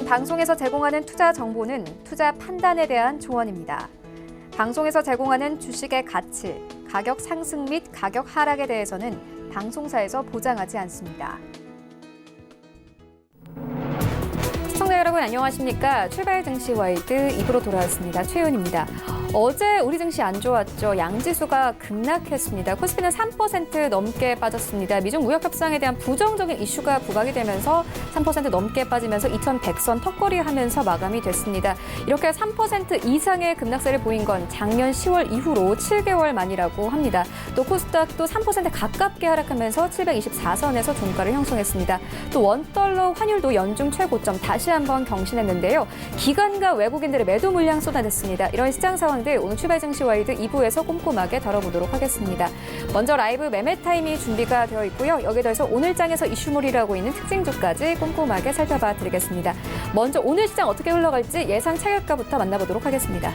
방송에서 제공하는 투자 정보는 투자 판단에 대한 조언입니다. 방송에서 제공하는 주식의 가치, 가격 상승 및 가격 하락에 대해서는 방송사에서 보장하지 않습니다. 시청자 여러분 안녕하십니까? 출발 증시 와이드 2부로 돌아왔습니다. 최윤입니다. 어제 우리 증시 안 좋았죠. 양지수가 급락했습니다. 코스피는 3% 넘게 빠졌습니다. 미중 무역 협상에 대한 부정적인 이슈가 부각이 되면서 3% 넘게 빠지면서 2100선 턱걸이하면서 마감이 됐습니다. 이렇게 3% 이상의 급락세를 보인 건 작년 10월 이후로 7개월 만이라고 합니다. 또 코스닥도 3% 가깝게 하락하면서 724선에서 종가를 형성했습니다. 또 원달러 환율도 연중 최고점 다시 한번 경신했는데요. 기관과 외국인들의 매도 물량 쏟아냈습니다. 이런 시장 상황 오늘 출발 증시 와이드 2부에서 꼼꼼하게 다뤄보도록 하겠습니다. 먼저 라이브 매매 타임이 준비가 되어 있고요. 여기에 더해서 오늘 장에서 이슈몰이를 하고 있는 특징주까지 꼼꼼하게 살펴봐 드리겠습니다. 먼저 오늘 시장 어떻게 흘러갈지 예상 차익가부터 만나보도록 하겠습니다.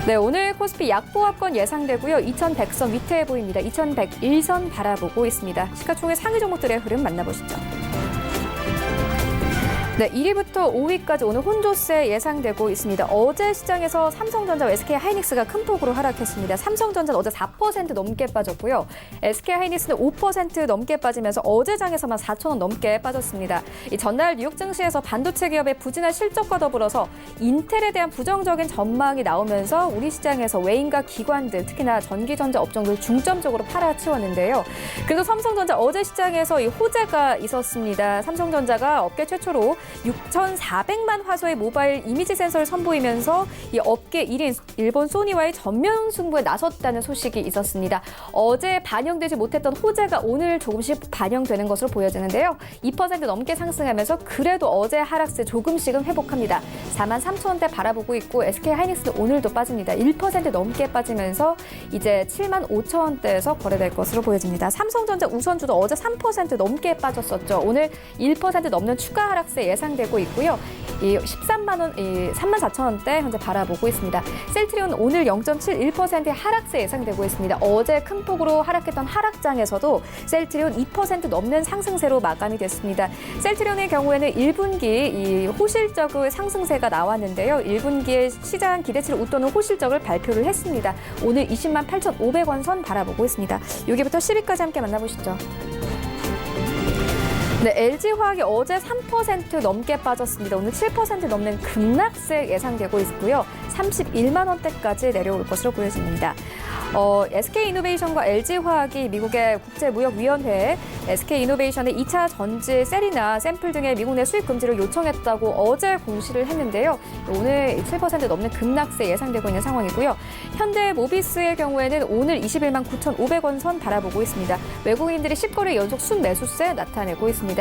네, 오늘 코스피 약보합권 예상되고요. 2100선 밑에 보입니다. 2101선 바라보고 있습니다. 시가총액 상위 종목들의 흐름 만나보시죠. 네, 1위부터 5위까지 오늘 혼조세 예상되고 있습니다. 어제 시장에서 삼성전자와 SK하이닉스가 큰 폭으로 하락했습니다. 삼성전자는 어제 4% 넘게 빠졌고요. SK하이닉스는 5% 넘게 빠지면서 어제 장에서만 4,000원 넘게 빠졌습니다. 이 전날 뉴욕 증시에서 반도체 기업의 부진한 실적과 더불어서 인텔에 대한 부정적인 전망이 나오면서 우리 시장에서 외인과 기관들, 특히나 전기전자 업종들 중점적으로 팔아치웠는데요. 그래서 삼성전자 어제 시장에서 이 호재가 있었습니다. 삼성전자가 업계 최초로 6,400만 화소의 모바일 이미지 센서를 선보이면서 이 업계 1인 일본 소니와의 전면 승부에 나섰다는 소식이 있었습니다. 어제 반영되지 못했던 호재가 오늘 조금씩 반영되는 것으로 보여지는데요. 2% 넘게 상승하면서 그래도 어제 하락세 조금씩은 회복합니다. 43,000원대 바라보고 있고 SK하이닉스는 오늘도 빠집니다. 1% 넘게 빠지면서 이제 75,000원대에서 거래될 것으로 보여집니다. 삼성전자 우선주도 어제 3% 넘게 빠졌었죠. 오늘 1% 넘는 추가 하락세 예상되고 있고요. 이 13만 원, 34,000원대 현재 바라보고 있습니다. 셀트리온 오늘 0.71%의 하락세 예상되고 있습니다. 어제 큰 폭으로 하락했던 하락장에서도 셀트리온 2% 넘는 상승세로 마감이 됐습니다. 셀트리온의 경우에는 1분기 이 호실적의 상승세가 나왔는데요. 1분기에 시장 기대치를 웃도는 호실적을 발표를 했습니다. 오늘 20만 8,500원 선 바라보고 있습니다. 여기부터 10위까지 함께 만나보시죠. 네, LG화학이 어제 3% 넘게 빠졌습니다. 오늘 7% 넘는 급락세 예상되고 있고요. 31만 원대까지 내려올 것으로 보여집니다. SK이노베이션과 LG화학이 미국의 국제무역위원회에 SK이노베이션의 2차 전지 셀이나 샘플 등의 미국 내 수입 금지를 요청했다고 어제 공시를 했는데요. 오늘 7% 넘는 급락세 예상되고 있는 상황이고요. 현대모비스의 경우에는 오늘 21만 9,500원 선 바라보고 있습니다. 외국인들이 10거래 연속 순매수세 나타내고 있습니다.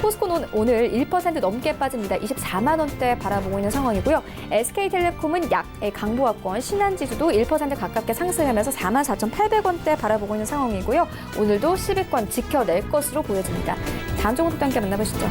포스코는 오늘 1% 넘게 빠집니다. 24만 원대 바라보고 있는 상황이고요. SK텔레콤은 약의 강보합권, 신한지수도 1% 가깝게 상승하면서 44,800원대 바라보고 있는 상황이고요. 오늘도 10위권 지켜낼 것으로 보여집니다. 다음 종목도 함께 만나보시죠.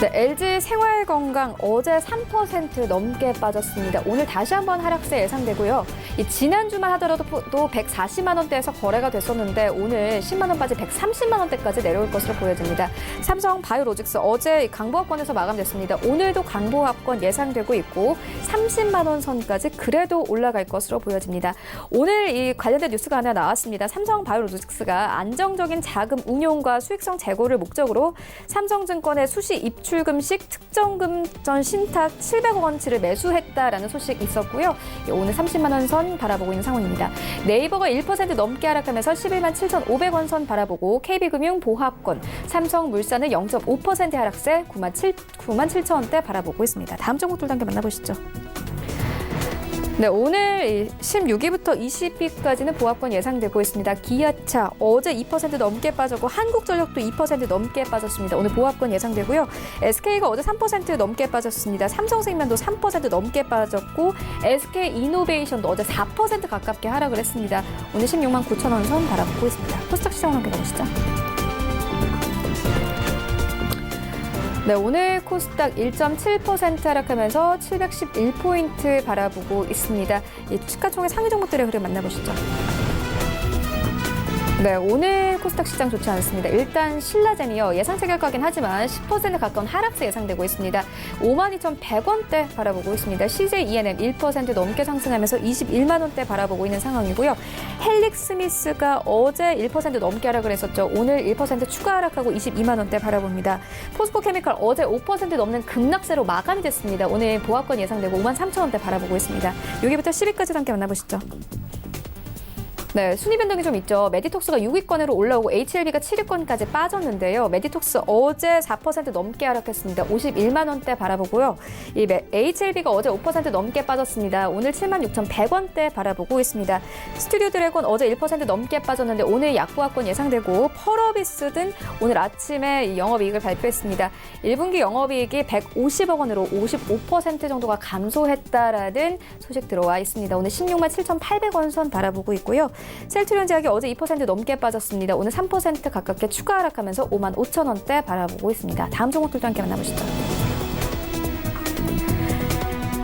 네, LG 생활건강 어제 3% 넘게 빠졌습니다. 오늘 다시 한번 하락세 예상되고요. 지난주만 하더라도 또 140만 원대에서 거래가 됐었는데 오늘 10만 원 빠지 130만 원대까지 내려올 것으로 보여집니다. 삼성바이오로직스 어제 강보합권에서 마감됐습니다. 오늘도 강보합권 예상되고 있고 30만 원 선까지 그래도 올라갈 것으로 보여집니다. 오늘 이 관련된 뉴스가 하나 나왔습니다. 삼성바이오로직스가 안정적인 자금 운용과 수익성 제고를 목적으로 삼성증권의 수시 입출금식 특정금 전 신탁 700억 원치를 매수했다라는 소식이 있었고요. 오늘 30만 원 선 바라보고 있는 상황입니다. 네이버가 1% 넘게 하락하면서 11만 7,500원 선 바라보고 KB금융 보합권, 삼성물산은 0.5% 하락세 9만 7천원대 바라보고 있습니다. 다음 종목들 함께 만나보시죠. 네, 오늘 16위부터 20위까지는 보합권 예상되고 있습니다. 기아차 어제 2% 넘게 빠졌고 한국전력도 2% 넘게 빠졌습니다. 오늘 보합권 예상되고요. SK가 어제 3% 넘게 빠졌습니다. 삼성생명도 3% 넘게 빠졌고 SK이노베이션도 어제 4% 가깝게 하락을 했습니다. 오늘 16만 9천 원 선 바라보고 있습니다. 코스닥 시장 함께 가보시죠. 네, 오늘 코스닥 1.7% 하락하면서 711포인트 바라보고 있습니다. 이 시가총액 상위 종목들의 흐름 만나보시죠. 네, 오늘 코스닥 시장 좋지 않습니다. 일단 신라젠이요. 예상 체결가긴 하지만 10% 가까운 하락세 예상되고 있습니다. 52,100원대 바라보고 있습니다. CJ ENM 1% 넘게 상승하면서 21만 원대 바라보고 있는 상황이고요. 헬릭스미스가 어제 1% 넘게 하락을 했었죠. 오늘 1% 추가 하락하고 22만 원대 바라봅니다. 포스코케미칼 어제 5% 넘는 급락세로 마감이 됐습니다. 오늘 보합권 예상되고 53,000원대 바라보고 있습니다. 여기부터 10위까지 함께 만나보시죠. 네, 순위 변동이 좀 있죠. 메디톡스가 6위권으로 올라오고 HLB가 7위권까지 빠졌는데요. 메디톡스 어제 4% 넘게 하락했습니다. 51만 원대 바라보고요. 이 HLB가 어제 5% 넘게 빠졌습니다. 오늘 76,100원대 바라보고 있습니다. 스튜디오 드래곤 어제 1% 넘게 빠졌는데 오늘 약보합권 예상되고 펄어비스 등 오늘 아침에 영업이익을 발표했습니다. 1분기 영업이익이 150억 원으로 55% 정도가 감소했다라는 소식 들어와 있습니다. 오늘 16만 7,800원 선 바라보고 있고요. 셀트리온 제약이 어제 2% 넘게 빠졌습니다. 오늘 3% 가깝게 추가 하락하면서 5만 5천 원대 바라보고 있습니다. 다음 종목들도 함께 만나보시죠.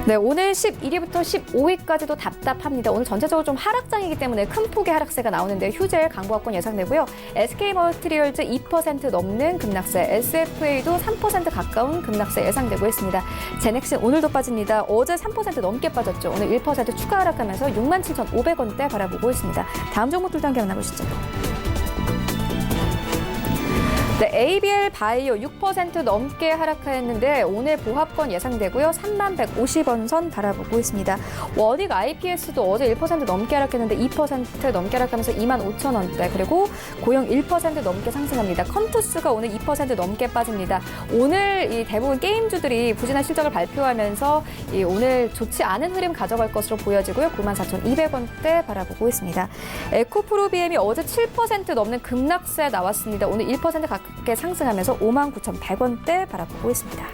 네, 오늘 11위부터 15위까지도 답답합니다. 오늘 전체적으로 좀 하락장이기 때문에 큰 폭의 하락세가 나오는데 휴젤 강보합권 예상되고요. SK머티리얼즈 2% 넘는 급락세, SFA도 3% 가까운 급락세 예상되고 있습니다. 제넥신 오늘도 빠집니다. 어제 3% 넘게 빠졌죠. 오늘 1% 추가 하락하면서 67,500원대 바라보고 있습니다. 다음 종목들도 함께 만나보시죠. 네, ABL 바이오 6% 넘게 하락했는데 오늘 보합권 예상되고요. 3150원 선 바라보고 있습니다. 원익 IPS도 어제 1% 넘게 하락했는데 2% 넘게 하락하면서 25,000원대 그리고 고용 1% 넘게 상승합니다. 컴투스가 오늘 2% 넘게 빠집니다. 오늘 이 대부분 게임주들이 부진한 실적을 발표하면서 오늘 좋지 않은 흐름 가져갈 것으로 보여지고요. 94,200원대 바라보고 있습니다. 에코프로비엠이 어제 7% 넘는 급락세 나왔습니다. 오늘 1% 가깝게 상승하면서 59,100원대 바라보고 있습니다.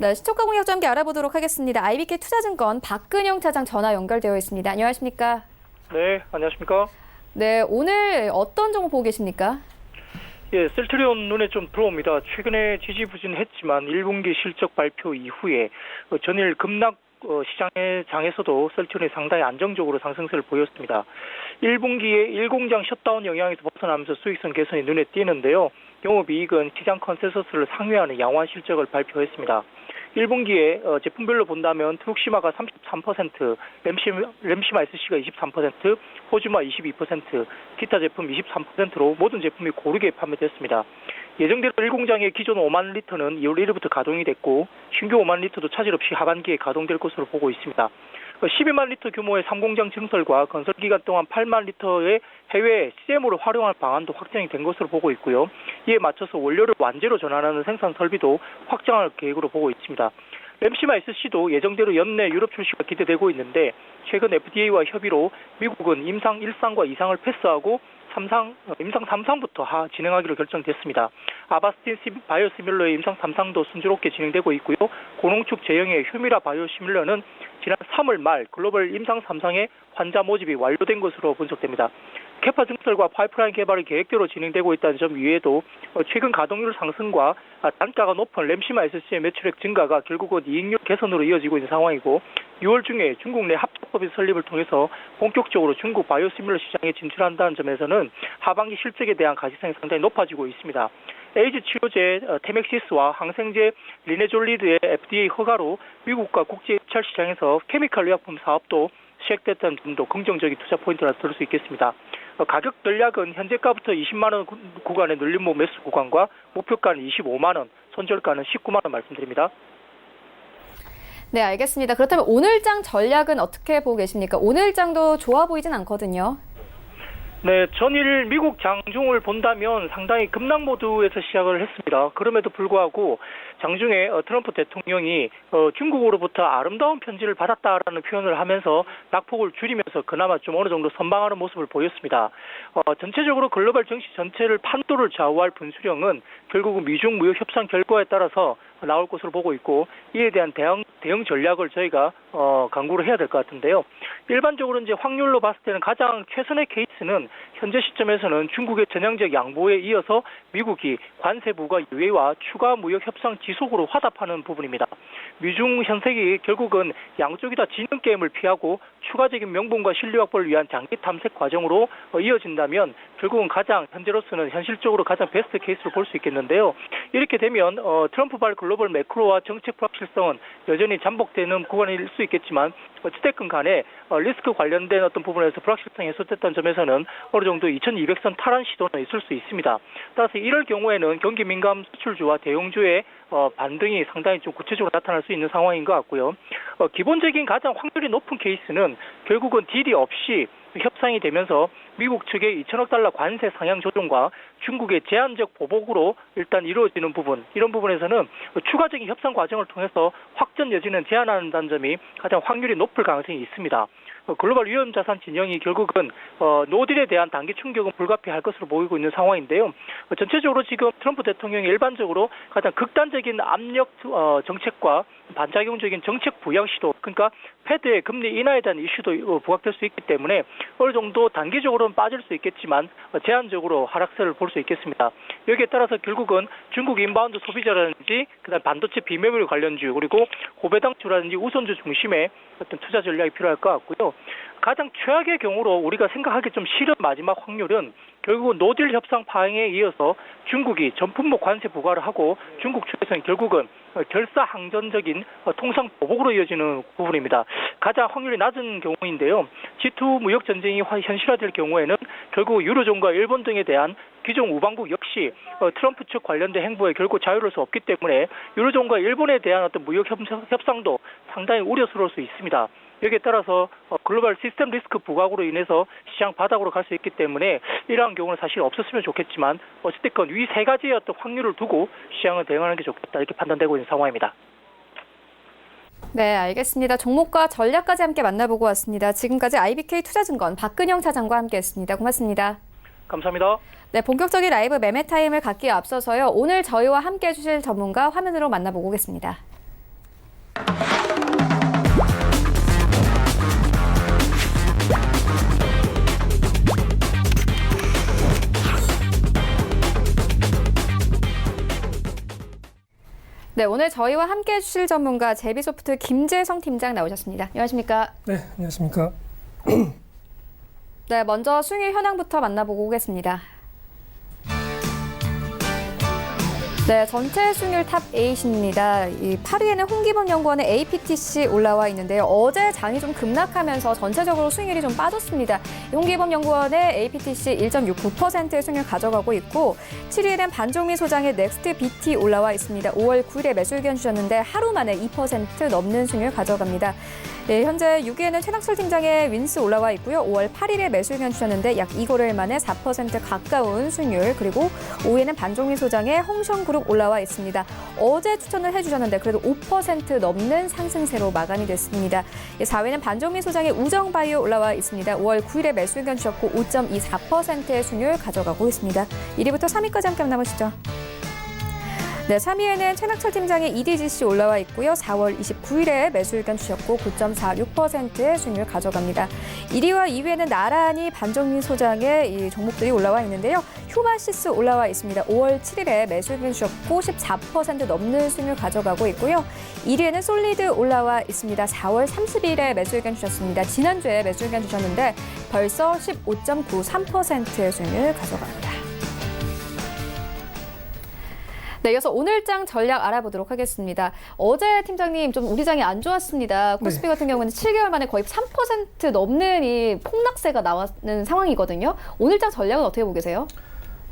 네, 시초가 공략 함께 알아보도록 하겠습니다. IBK 투자증권 박근영 차장 전화 연결되어 있습니다. 안녕하십니까? 네, 안녕하십니까? 네, 오늘 어떤 종목 보고 계십니까? 예, 셀트리온 눈에 좀 들어옵니다. 최근에 지지부진했지만 1분기 실적 발표 이후에 전일 급락 시장에서도 셀트리온이 상당히 안정적으로 상승세를 보였습니다. 1분기에 1공장 셧다운 영향에서 벗어나면서 수익성 개선이 눈에 띄는데요. 영업이익은 시장 컨센서스를 상회하는 양호한 실적을 발표했습니다. 1분기에 제품별로 본다면 트룩시마가 33%, 램시마 SC가 23%, 호주마 22%, 기타 제품 23%로 모든 제품이 고르게 판매됐습니다. 예정대로 1공장의 기존 5만 리터는 2월 1일부터 가동이 됐고 신규 5만 리터도 차질 없이 하반기에 가동될 것으로 보고 있습니다. 12만 리터 규모의 3공장 증설과 건설 기간 동안 8만 리터의 해외 CM으로 활용할 방안도 확정이 된 것으로 보고 있고요. 이에 맞춰서 원료를 완제로 전환하는 생산 설비도 확장할 계획으로 보고 있습니다. 램시마 SC도 예정대로 연내 유럽 출시가 기대되고 있는데 최근 FDA와 협의로 미국은 임상 1상과 2상을 패스하고 임상 3상부터 진행하기로 결정됐습니다. 아바스틴 바이오시밀러의 임상 3상도 순조롭게 진행되고 있고요. 고농축 제형의 휴미라 바이오시밀러는 지난 3월 말 글로벌 임상 3상의 환자 모집이 완료된 것으로 분석됩니다. 캐파 증설과 파이프라인 개발이 계획대로 진행되고 있다는 점 이외에도 최근 가동률 상승과 단가가 높은 램시마 SC의 매출액 증가가 결국은 이익률 개선으로 이어지고 있는 상황이고 6월 중에 중국 내 합작법인 설립을 통해서 본격적으로 중국 바이오시밀러 시장에 진출한다는 점에서는 하반기 실적에 대한 가시성이 상당히 높아지고 있습니다. 에이즈 치료제 테맥시스와 항생제 리네졸리드의 FDA 허가로 미국과 국제 입찰 시장에서 케미칼 의약품 사업도 시작됐다는 점도 긍정적인 투자 포인트라 들을 수 있겠습니다. 가격 전략은 현재가부터 20만 원 구간의 눌림목 매수 구간과 목표가는 25만 원, 손절가는 19만 원 말씀드립니다. 네, 알겠습니다. 그렇다면 오늘장 전략은 어떻게 보고 계십니까? 오늘장도 좋아 보이진 않거든요. 네, 전일 미국 장중을 본다면 상당히 급락 모드에서 시작을 했습니다. 그럼에도 불구하고 장중에 트럼프 대통령이 중국으로부터 아름다운 편지를 받았다라는 표현을 하면서 낙폭을 줄이면서 그나마 좀 어느 정도 선방하는 모습을 보였습니다. 전체적으로 글로벌 정치 전체를 판도를 좌우할 분수령은 결국은 미중 무역 협상 결과에 따라서 나올 것으로 보고 있고 이에 대한 대응 전략을 저희가 강구를 해야 될 것 같은데요. 일반적으로 이제 확률로 봤을 때는 가장 최선의 케이스는 현재 시점에서는 중국의 전향적 양보에 이어서 미국이 관세 부과 유예와 추가 무역 협상 지속으로 화답하는 부분입니다. 미중 현색이 결국은 양쪽이 다 지는 게임을 피하고 추가적인 명분과 실리 확보를 위한 장기 탐색 과정으로 이어진다면 결국은 가장 현재로서는 현실적으로 가장 베스트 케이스로 볼 수 있겠는데요. 이렇게 되면 트럼프발 글로벌 매크로와 정책 불확실성은 여전히 잠복되는 구간일 수 있겠지만 어찌됐건 간에 리스크 관련된 어떤 부분에서 불확실성이 해소됐다는 점에서는 어느 정도 2200선 탈환 시도는 있을 수 있습니다. 따라서 이럴 경우에는 경기 민감 수출주와 대형주의 반등이 상당히 좀 구체적으로 나타날 수 있는 상황인 것 같고요. 기본적인 가장 확률이 높은 케이스는 결국은 딜이 없이 협상이 되면서 미국 측의 2천억 달러 관세 상향 조정과 중국의 제한적 보복으로 일단 이루어지는 부분, 이런 부분에서는 추가적인 협상 과정을 통해서 확전 여지는 제한한다는 점이 가장 확률이 높을 가능성이 있습니다. 글로벌 위험자산 진영이 결국은 노딜에 대한 단기 충격은 불가피할 것으로 보이고 있는 상황인데요. 전체적으로 지금 트럼프 대통령이 일반적으로 가장 극단적인 압력 정책과 반작용적인 정책 부양 시도, 그러니까 패드의 금리 인하에 대한 이슈도 부각될 수 있기 때문에 어느 정도 단기적으로는 빠질 수 있겠지만 제한적으로 하락세를 볼 수 있겠습니다. 여기에 따라서 결국은 중국 인바운드 소비자라든지 그다음 반도체 비메모리 관련주 그리고 고배당주라든지 우선주 중심의 어떤 투자 전략이 필요할 것 같고요. 가장 최악의 경우로 우리가 생각하기 좀 싫은 마지막 확률은 결국은 노딜 협상 파행에 이어서 중국이 전품목 관세 부과를 하고 중국 측에서는 결국은 결사항전적인 통상 보복으로 이어지는 부분입니다. 가장 확률이 낮은 경우인데요. G2 무역 전쟁이 현실화될 경우에는 결국 유로존과 일본 등에 대한 기존 우방국 역시 트럼프 측 관련된 행보에 결국 자유로울 수 없기 때문에 유로존과 일본에 대한 어떤 무역 협상도 상당히 우려스러울 수 있습니다. 여기에 따라서 글로벌 시스템 리스크 부각으로 인해서 시장 바닥으로 갈 수 있기 때문에 이러한 경우는 사실 없었으면 좋겠지만 어찌됐건 위 세 가지의 어떤 확률을 두고 시장을 대응하는 게 좋겠다 이렇게 판단되고 있는 상황입니다. 네, 알겠습니다. 종목과 전략까지 함께 만나보고 왔습니다. 지금까지 IBK 투자증권 박근영 차장과 함께했습니다. 고맙습니다. 감사합니다. 네, 본격적인 라이브 매매 타임을 갖기에 앞서서요. 오늘 저희와 함께해 주실 전문가 화면으로 만나보고 오겠습니다. 네, 오늘 저희와 함께해 주실 전문가 제비소프트 김재성 팀장 나오셨습니다. 안녕하십니까? 네, 안녕하십니까? 네, 먼저 수익 현황부터 만나보고 오겠습니다. 네, 전체 수익률 탑 8입니다. 8위에는 홍기범 연구원의 APTC 올라와 있는데요. 어제 장이 좀 급락하면서 전체적으로 수익률이 좀 빠졌습니다. 홍기범 연구원의 APTC 1.69%의 수익률 가져가고 있고 7위에는 반종미 소장의 넥스트 BT 올라와 있습니다. 5월 9일에 매수 의견 주셨는데 하루 만에 2% 넘는 수익률 가져갑니다. 네, 현재 6위에는 최낙철 팀장의 윈스 올라와 있고요. 5월 8일에 매수 의견 주셨는데 약 2거래일 만에 4% 가까운 수익률, 그리고 5위에는 반종미 소장의 홍성그룹 올라와 있습니다. 어제 추천을 해주셨는데 그래도 5% 넘는 상승세로 마감이 됐습니다. 4위는 반종미 소장의 우정바이오 올라와 있습니다. 5월 9일에 매수 의견 주셨고 5.24%의 수익률 가져가고 있습니다. 1위부터 3위까지 함께 만나보시죠. 네, 3위에는 최낙철 팀장의 EDGC 올라와 있고요. 4월 29일에 매수 의견 주셨고 9.46%의 수익률 가져갑니다. 1위와 2위에는 나란히 반종민 소장의 이 종목들이 올라와 있는데요. 휴마시스 올라와 있습니다. 5월 7일에 매수 의견 주셨고 14% 넘는 수익률 가져가고 있고요. 1위에는 솔리드 올라와 있습니다. 4월 30일에 매수 의견 주셨습니다. 지난주에 매수 의견 주셨는데 벌써 15.93%의 수익률 가져갑니다. 네, 이어서 오늘장 전략 알아보도록 하겠습니다. 어제 팀장님 좀 우리 장이 안 좋았습니다. 코스피 같은 경우는 7개월 만에 거의 3% 넘는 이 폭락세가 나왔는 상황이거든요. 오늘장 전략은 어떻게 보세요?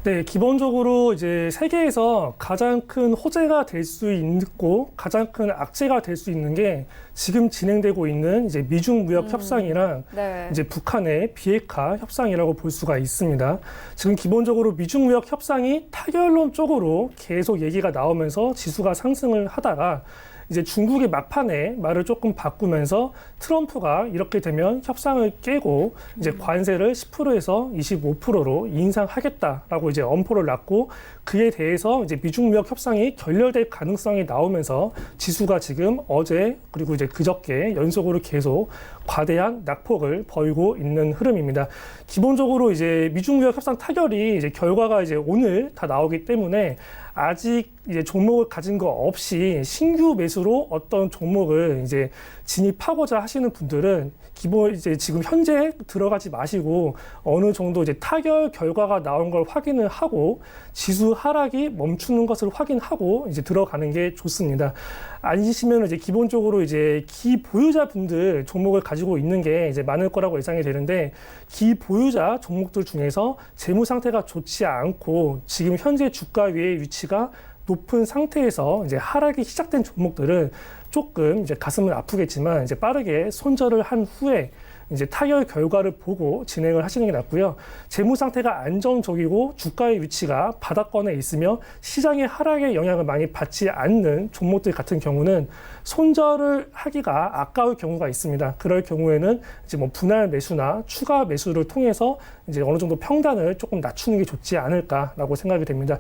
네, 기본적으로 이제 세계에서 가장 큰 호재가 될 수 있고 가장 큰 악재가 될 수 있는 게 지금 진행되고 있는 이제 미중 무역 협상이랑 네. 이제 북한의 비핵화 협상이라고 볼 수가 있습니다. 지금 기본적으로 미중 무역 협상이 타결론 쪽으로 계속 얘기가 나오면서 지수가 상승을 하다가 이제 중국이 막판에 말을 조금 바꾸면서 트럼프가 이렇게 되면 협상을 깨고 이제 관세를 10%에서 25%로 인상하겠다라고 이제 엄포를 놨고 그에 대해서 이제 미중 무역 협상이 결렬될 가능성이 나오면서 지수가 지금 어제 그리고 이제 그저께 연속으로 계속 과대한 낙폭을 보이고 있는 흐름입니다. 기본적으로 이제 미중 무역 협상 타결이 이제 결과가 이제 오늘 다 나오기 때문에 아직 이제 종목을 가진 거 없이 신규 매수로 어떤 종목을 이제 진입하고자 하시는 분들은 기본 이제 지금 현재 들어가지 마시고 어느 정도 이제 타결 결과가 나온 걸 확인을 하고 지수 하락이 멈추는 것을 확인하고 이제 들어가는 게 좋습니다. 아니시면 이제 기본적으로 이제 기보유자분들 종목을 가지고 있는 게 이제 많을 거라고 예상이 되는데 기보유자 종목들 중에서 재무 상태가 좋지 않고 지금 현재 주가 위의 위치가 높은 상태에서 이제 하락이 시작된 종목들은 조금 이제 가슴은 아프겠지만 이제 빠르게 손절을 한 후에 이제 타결 결과를 보고 진행을 하시는 게 낫고요. 재무 상태가 안정적이고 주가의 위치가 바닥권에 있으며 시장의 하락에 영향을 많이 받지 않는 종목들 같은 경우는 손절을 하기가 아까울 경우가 있습니다. 그럴 경우에는 이제 뭐 분할 매수나 추가 매수를 통해서 이제 어느 정도 평단을 조금 낮추는 게 좋지 않을까라고 생각이 됩니다.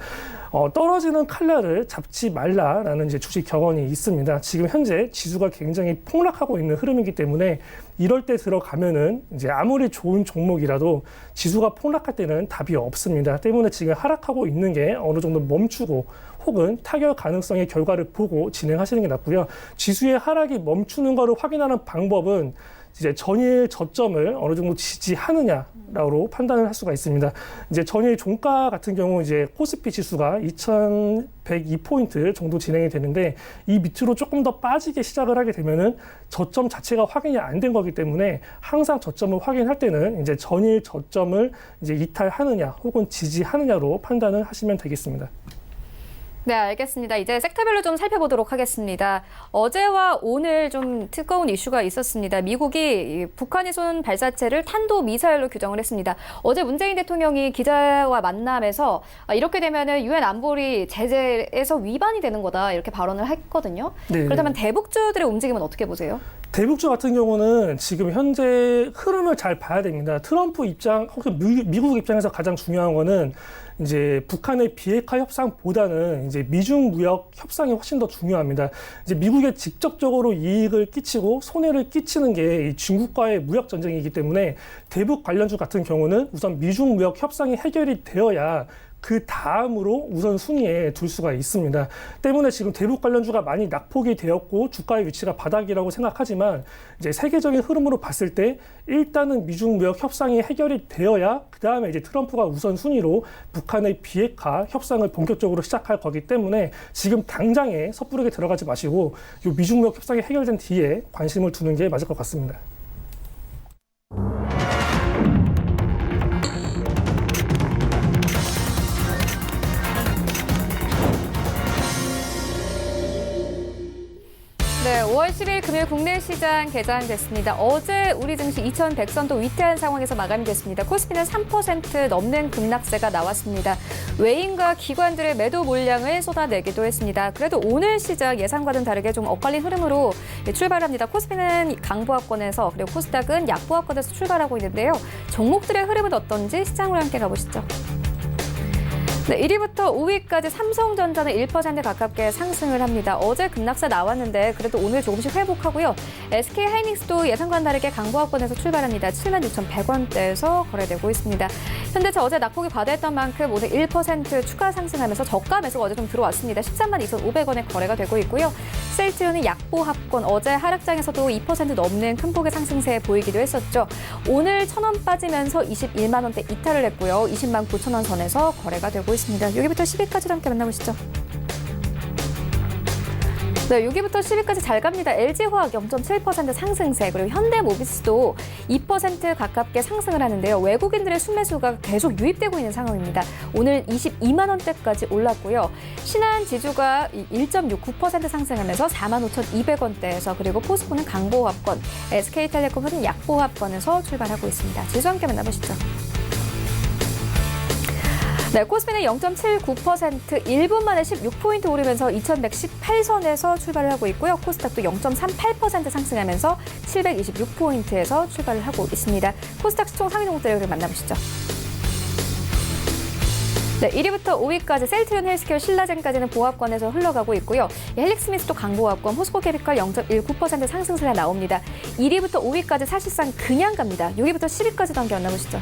떨어지는 칼날을 잡지 말라라는 이제 주식 격언이 있습니다. 지금 현재 지수가 굉장히 폭락하고 있는 흐름이기 때문에 이럴 때 들어가면은 이제 아무리 좋은 종목이라도 지수가 폭락할 때는 답이 없습니다. 때문에 지금 하락하고 있는 게 어느 정도 멈추고 혹은 타결 가능성의 결과를 보고 진행하시는 게 낫고요. 지수의 하락이 멈추는 것을 확인하는 방법은 이제 전일 저점을 어느 정도 지지하느냐로 판단을 할 수가 있습니다. 이제 전일 종가 같은 경우 이제 코스피 지수가 2102포인트 정도 진행이 되는데 이 밑으로 조금 더 빠지게 시작을 하게 되면은 저점 자체가 확인이 안 된 거기 때문에 항상 저점을 확인할 때는 이제 전일 저점을 이제 이탈하느냐 혹은 지지하느냐로 판단을 하시면 되겠습니다. 네, 알겠습니다. 이제 섹터별로 좀 살펴보도록 하겠습니다. 어제와 오늘 좀 뜨거운 이슈가 있었습니다. 미국이 북한이 쏜 발사체를 탄도미사일로 규정을 했습니다. 어제 문재인 대통령이 기자와 만남에서 이렇게 되면은 유엔 안보리 제재에서 위반이 되는 거다 이렇게 발언을 했거든요. 네. 그렇다면 대북주들의 움직임은 어떻게 보세요? 대북주 같은 경우는 지금 현재 흐름을 잘 봐야 됩니다. 트럼프 입장, 혹은 미국 입장에서 가장 중요한 거는 이제 북한의 비핵화 협상보다는 이제 미중 무역 협상이 훨씬 더 중요합니다. 이제 미국에 직접적으로 이익을 끼치고 손해를 끼치는 게 이 중국과의 무역 전쟁이기 때문에 대북 관련주 같은 경우는 우선 미중 무역 협상이 해결이 되어야 그 다음으로 우선 순위에 둘 수가 있습니다. 때문에 지금 대북 관련주가 많이 낙폭이 되었고 주가의 위치가 바닥이라고 생각하지만 이제 세계적인 흐름으로 봤을 때 일단은 미중 무역 협상이 해결이 되어야 그 다음에 이제 트럼프가 우선 순위로 북한의 비핵화 협상을 본격적으로 시작할 거기 때문에 지금 당장에 섣부르게 들어가지 마시고 이 미중 무역 협상이 해결된 뒤에 관심을 두는 게 맞을 것 같습니다. 네, 5월 10일 금요일 국내 시장 개장됐습니다. 어제 우리 증시 2,100선도 위태한 상황에서 마감이 됐습니다. 코스피는 3% 넘는 급락세가 나왔습니다. 외인과 기관들의 매도 물량을 쏟아내기도 했습니다. 그래도 오늘 시장 예상과는 다르게 좀 엇갈린 흐름으로 출발합니다. 코스피는 강보합권에서 그리고 코스닥은 약보합권에서 출발하고 있는데요. 종목들의 흐름은 어떤지 시장으로 함께 가보시죠. 네, 1위부터 5위까지 삼성전자는 1% 가깝게 상승을 합니다. 어제 급락세 나왔는데 그래도 오늘 조금씩 회복하고요. SK하이닉스도 예상과는 다르게 강보합권에서 출발합니다. 76,100원대에서 거래되고 있습니다. 현대차 어제 낙폭이 과다했던 만큼 오늘 1% 추가 상승하면서 저가 매수가 어제 좀 들어왔습니다. 132,500원에 거래가 되고 있고요. 셀트리온은 약보합권 어제 하락장에서도 2% 넘는 큰 폭의 상승세 보이기도 했었죠. 오늘 1,000원 빠지면서 21만 원대 이탈을 했고요. 20만 9천 원 선에서 거래가 되고 있습니다. 6위부터 10위까지 함께 만나보시죠. 네, 6위부터 10위까지 잘 갑니다. LG화학 0.7% 상승세, 그리고 현대모비스도 2% 가깝게 상승을 하는데요. 외국인들의 순매수가 계속 유입되고 있는 상황입니다. 오늘 22만 원대까지 올랐고요. 신한지주가 1.69% 상승하면서 45,200원대에서, 그리고 포스코는 강보합권, SK텔레콤은 약보합권에서 출발하고 있습니다. 지수 함께 만나보시죠. 네, 코스피는 0.79% 1분 만에 16포인트 오르면서 2118선에서 출발을 하고 있고요. 코스닥도 0.38% 상승하면서 726포인트에서 출발을 하고 있습니다. 코스닥 시총 상위 종목들을 만나보시죠. 네, 1위부터 5위까지 셀트리온 헬스케어 신라젠까지는 보합권에서 흘러가고 있고요. 헬릭스미스도 강보합권, 포스코캐피칼 0.19% 상승세가 나옵니다. 1위부터 5위까지 사실상 그냥 갑니다. 6위부터 10위까지도 함께 만나보시죠.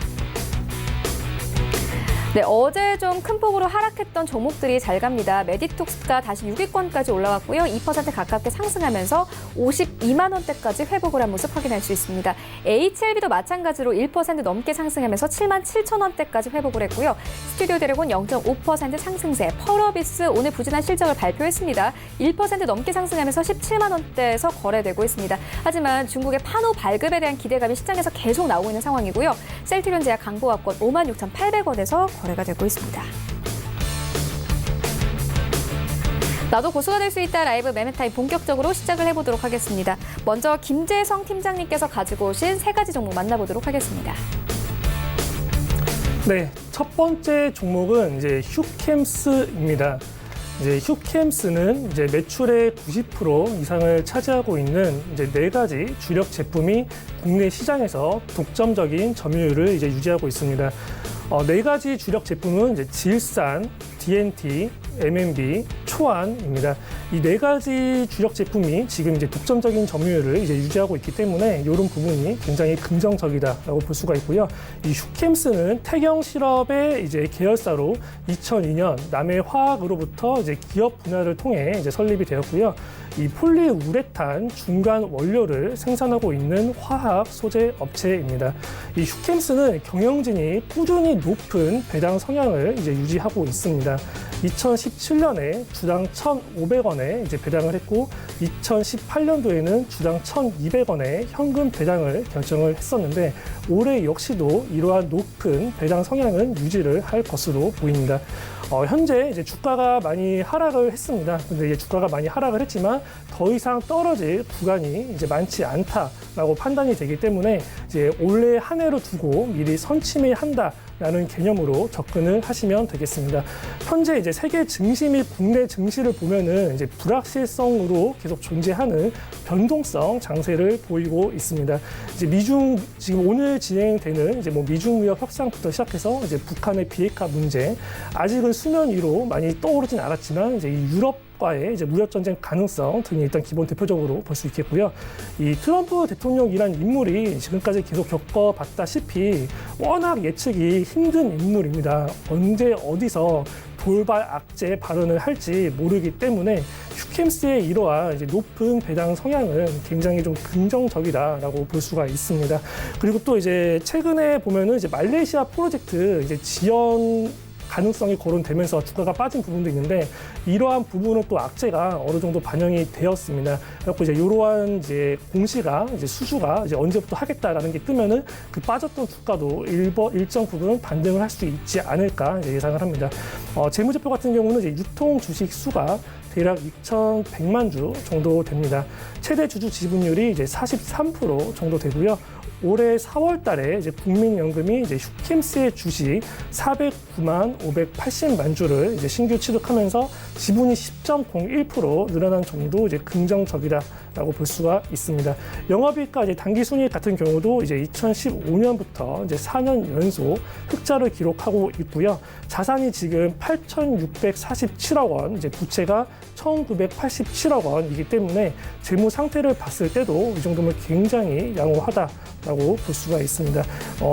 네, 어제 좀 큰 폭으로 하락했던 종목들이 잘 갑니다. 메디톡스가 다시 6위권까지 올라왔고요. 2% 가깝게 상승하면서 52만 원대까지 회복을 한 모습 확인할 수 있습니다. HLB도 마찬가지로 1% 넘게 상승하면서 7만 7천 원대까지 회복을 했고요. 스튜디오 드래곤 0.5% 상승세, 펄어비스 오늘 부진한 실적을 발표했습니다. 1% 넘게 상승하면서 17만 원대에서 거래되고 있습니다. 하지만 중국의 판호 발급에 대한 기대감이 시장에서 계속 나오고 있는 상황이고요. 셀트리온 제약 강보합권 56,800원에서 거래가 되고 있습니다. 나도 고수가 될 수 있다 라이브 매매타임 본격적으로 시작을 해보도록 하겠습니다. 먼저 김재성 팀장님께서 가지고 오신 세 가지 종목 만나보도록 하겠습니다. 네, 첫 번째 종목은 이제 휴캠스입니다. 이제 휴캠스는 이제 매출의 90% 이상을 차지하고 있는 이제 4가지 주력 제품이 국내 시장에서 독점적인 점유율을 이제 유지하고 있습니다. 4가지 주력 제품은 이제 질산, DNT, MMB, 초안입니다. 이 4가지 주력 제품이 지금 이제 독점적인 점유율을 이제 유지하고 있기 때문에 이런 부분이 굉장히 긍정적이다라고 볼 수가 있고요. 이 휴캠스는 태경 실업의 이제 계열사로 2002년 남해화학으로부터 이제 기업 분할을 통해 이제 설립이 되었고요. 이 폴리우레탄 중간 원료를 생산하고 있는 화학 소재 업체입니다. 이 휴캠스는 경영진이 꾸준히 높은 배당 성향을 이제 유지하고 있습니다. 2017년에 주당 1,500원에 이제 배당을 했고 2018년도에는 주당 1,200원의 현금 배당을 결정을 했었는데 올해 역시도 이러한 높은 배당 성향은 유지를 할 것으로 보입니다. 현재 이제 주가가 많이 하락을 했습니다. 근데 이제 주가가 많이 하락을 했지만 더 이상 떨어질 구간이 이제 많지 않다라고 판단이 되기 때문에 이제 올해 한 해로 두고 미리 선침해한다라는 개념으로 접근을 하시면 되겠습니다. 현재 이제 세계 증시 및 국내 증시를 보면은 이제 불확실성으로 계속 존재하는 변동성 장세를 보이고 있습니다. 이제 미중 지금 오늘 진행되는 이제 뭐 미중 무역 협상부터 시작해서 이제 북한의 비핵화 문제 아직은 수면 위로 많이 떠오르진 않았지만 이제 이 유럽과의 이제 무역 전쟁 가능성 등이 일단 기본 대표적으로 볼 수 있겠고요. 이 트럼프 대통령이란 인물이 지금까지 계속 겪어봤다시피 워낙 예측이 힘든 인물입니다. 언제 어디서 돌발 악재 발언을 할지 모르기 때문에 휴캠스의 이러한 이제 높은 배당 성향은 굉장히 좀 긍정적이다라고 볼 수가 있습니다. 그리고 또 이제 최근에 보면은 이제 말레이시아 프로젝트 이제 지연 가능성이 거론되면서 주가가 빠진 부분도 있는데 이러한 부분은 또 악재가 어느 정도 반영이 되었습니다. 그래서 이제 이러한 이제 공시가 이제 수주가 이제 언제부터 하겠다라는 게 뜨면은 그 빠졌던 주가도 일정 부분 반등을 할 수 있지 않을까 이제 예상을 합니다. 재무제표 같은 경우는 이제 유통 주식 수가 대략 2,100만 주 정도 됩니다. 최대 주주 지분율이 이제 43% 정도 되고요. 올해 4월 달에 이제 국민연금이 이제 휴캠스의 주식 409만 580만 주를 이제 신규 취득하면서 지분이 10.01% 늘어난 정도 이제 긍정적이다라고 볼 수가 있습니다. 영업이익과 이제 단기순이익 같은 경우도 이제 2015년부터 이제 4년 연속 흑자를 기록하고 있고요. 자산이 지금 8,647억 원, 이제 부채가 1,987억 원이기 때문에 재무 상태를 봤을 때도 이 정도면 굉장히 양호하다라고 볼 수가 있습니다.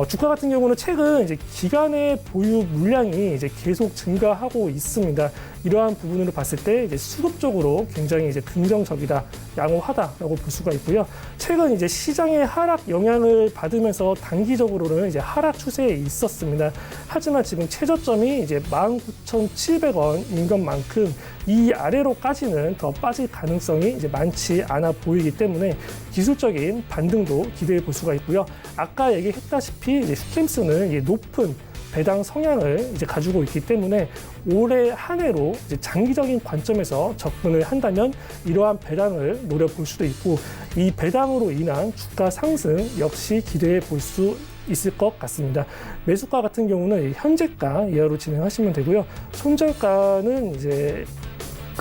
주가 같은 경우는 최근 이제 기간의 보유 물량이 이제 계속 증가하고 있습니다. 이러한 부분으로 봤을 때 이제 수급적으로 굉장히 이제 긍정적이다, 양호하다라고 볼 수가 있고요. 최근 이제 시장의 하락 영향을 받으면서 단기적으로는 이제 하락 추세에 있었습니다. 하지만 지금 최저점이 이제 19,700원인 것만큼 이 아래로까지는 더 빠질 가능성이 이제 많지 않아 보이기 때문에 기술적인 반등도 기대해 볼 수가 있고요. 아까 얘기했다시피 이제 휴캠스는 이제 높은 배당 성향을 이제 가지고 있기 때문에 올해 한 해로 이제 장기적인 관점에서 접근을 한다면 이러한 배당을 노려볼 수도 있고 이 배당으로 인한 주가 상승 역시 기대해 볼 수 있을 것 같습니다. 매수가 같은 경우는 현재가 이하로 진행하시면 되고요. 손절가는 이제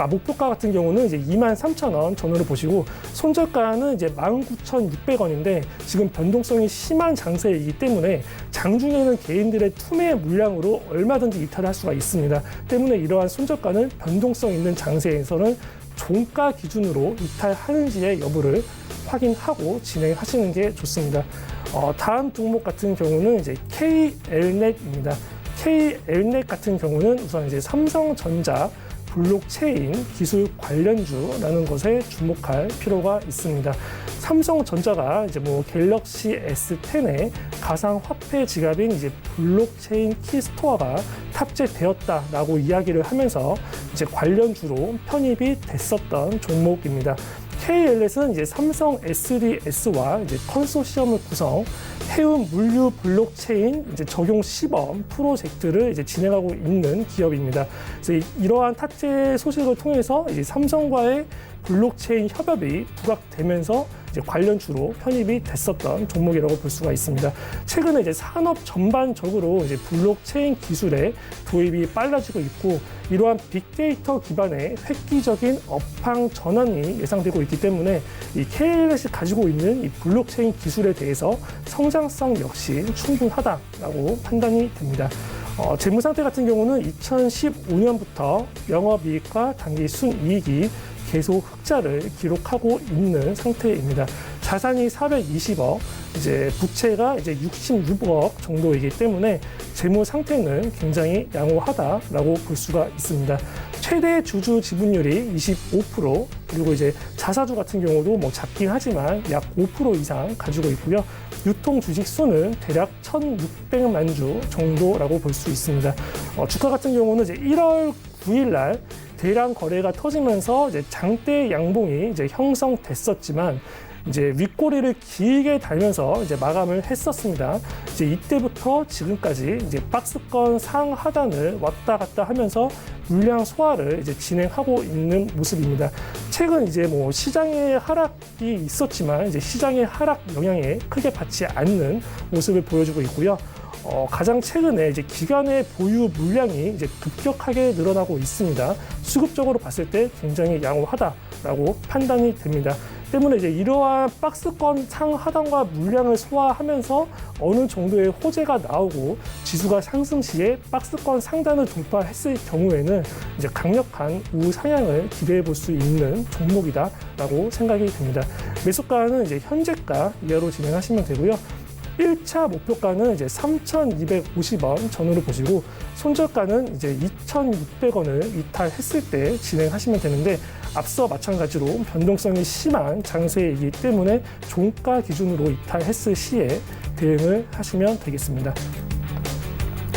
목표가 같은 경우는 이제 23,000원 전후로 보시고 손절가는 이제 19,600원인데 지금 변동성이 심한 장세이기 때문에 장중에는 개인들의 투매 물량으로 얼마든지 이탈을 할 수가 있습니다. 때문에 이러한 손절가는 변동성 있는 장세에서는 종가 기준으로 이탈하는지의 여부를 확인하고 진행하시는 게 좋습니다. 다음 종목 같은 경우는 이제 KLNet입니다. KL넷 같은 경우는 우선 이제 삼성전자 블록체인 기술 관련주라는 것에 주목할 필요가 있습니다. 삼성전자가 이제 뭐 갤럭시 S10에 가상화폐 지갑인 이제 블록체인 키스토어가 탑재되었다라고 이야기를 하면서 이제 관련주로 편입이 됐었던 종목입니다. KL넷은 이제 삼성 SDS와 이제 컨소시엄을 구성 해운 물류 블록체인 이제 적용 시범 프로젝트를 이제 진행하고 있는 기업입니다. 그래서 이러한 탑재 소식을 통해서 이제 삼성과의 블록체인 협업이 부각되면서 이제 관련주로 편입이 됐었던 종목이라고 볼 수가 있습니다. 최근에 이제 산업 전반적으로 이제 블록체인 기술의 도입이 빨라지고 있고 이러한 빅데이터 기반의 획기적인 업황 전환이 예상되고 있기 때문에 이 KL넷이 가지고 있는 이 블록체인 기술에 대해서 성장성 역시 충분하다라고 판단이 됩니다. 재무 상태 같은 경우는 2015년부터 영업이익과 당기 순이익이 계속 흑자를 기록하고 있는 상태입니다. 자산이 420억, 이제 부채가 이제 66억 정도이기 때문에 재무 상태는 굉장히 양호하다라고 볼 수가 있습니다. 최대 주주 지분율이 25%, 그리고 이제 자사주 같은 경우도 뭐 작긴 하지만 약 5% 이상 가지고 있고요. 유통 주식 수는 대략 1,600만 주 정도라고 볼 수 있습니다. 주가 같은 경우는 이제 1월 9일 날 대량 거래가 터지면서 이제 장대 양봉이 이제 형성됐었지만 이제 윗꼬리를 길게 달면서 이제 마감을 했었습니다. 이제 이때부터 지금까지 이제 박스권 상하단을 왔다 갔다 하면서 물량 소화를 이제 진행하고 있는 모습입니다. 최근 이제 뭐 시장의 하락이 있었지만 이제 시장의 하락 영향에 크게 받지 않는 모습을 보여주고 있고요. 가장 최근에 이제 기관의 보유 물량이 이제 급격하게 늘어나고 있습니다. 수급적으로 봤을 때 굉장히 양호하다라고 판단이 됩니다. 때문에 이제 이러한 박스권 상하단과 물량을 소화하면서 어느 정도의 호재가 나오고 지수가 상승 시에 박스권 상단을 돌파했을 경우에는 이제 강력한 우상향을 기대해 볼 수 있는 종목이다라고 생각이 됩니다. 매수가는 이제 현재가 이하로 진행하시면 되고요. 1차 목표가는 이제 3,250원 전후로 보시고 손절가는 이제 2,600원을 이탈했을 때 진행하시면 되는데 앞서 마찬가지로 변동성이 심한 장세이기 때문에 종가 기준으로 이탈했을 시에 대응을 하시면 되겠습니다.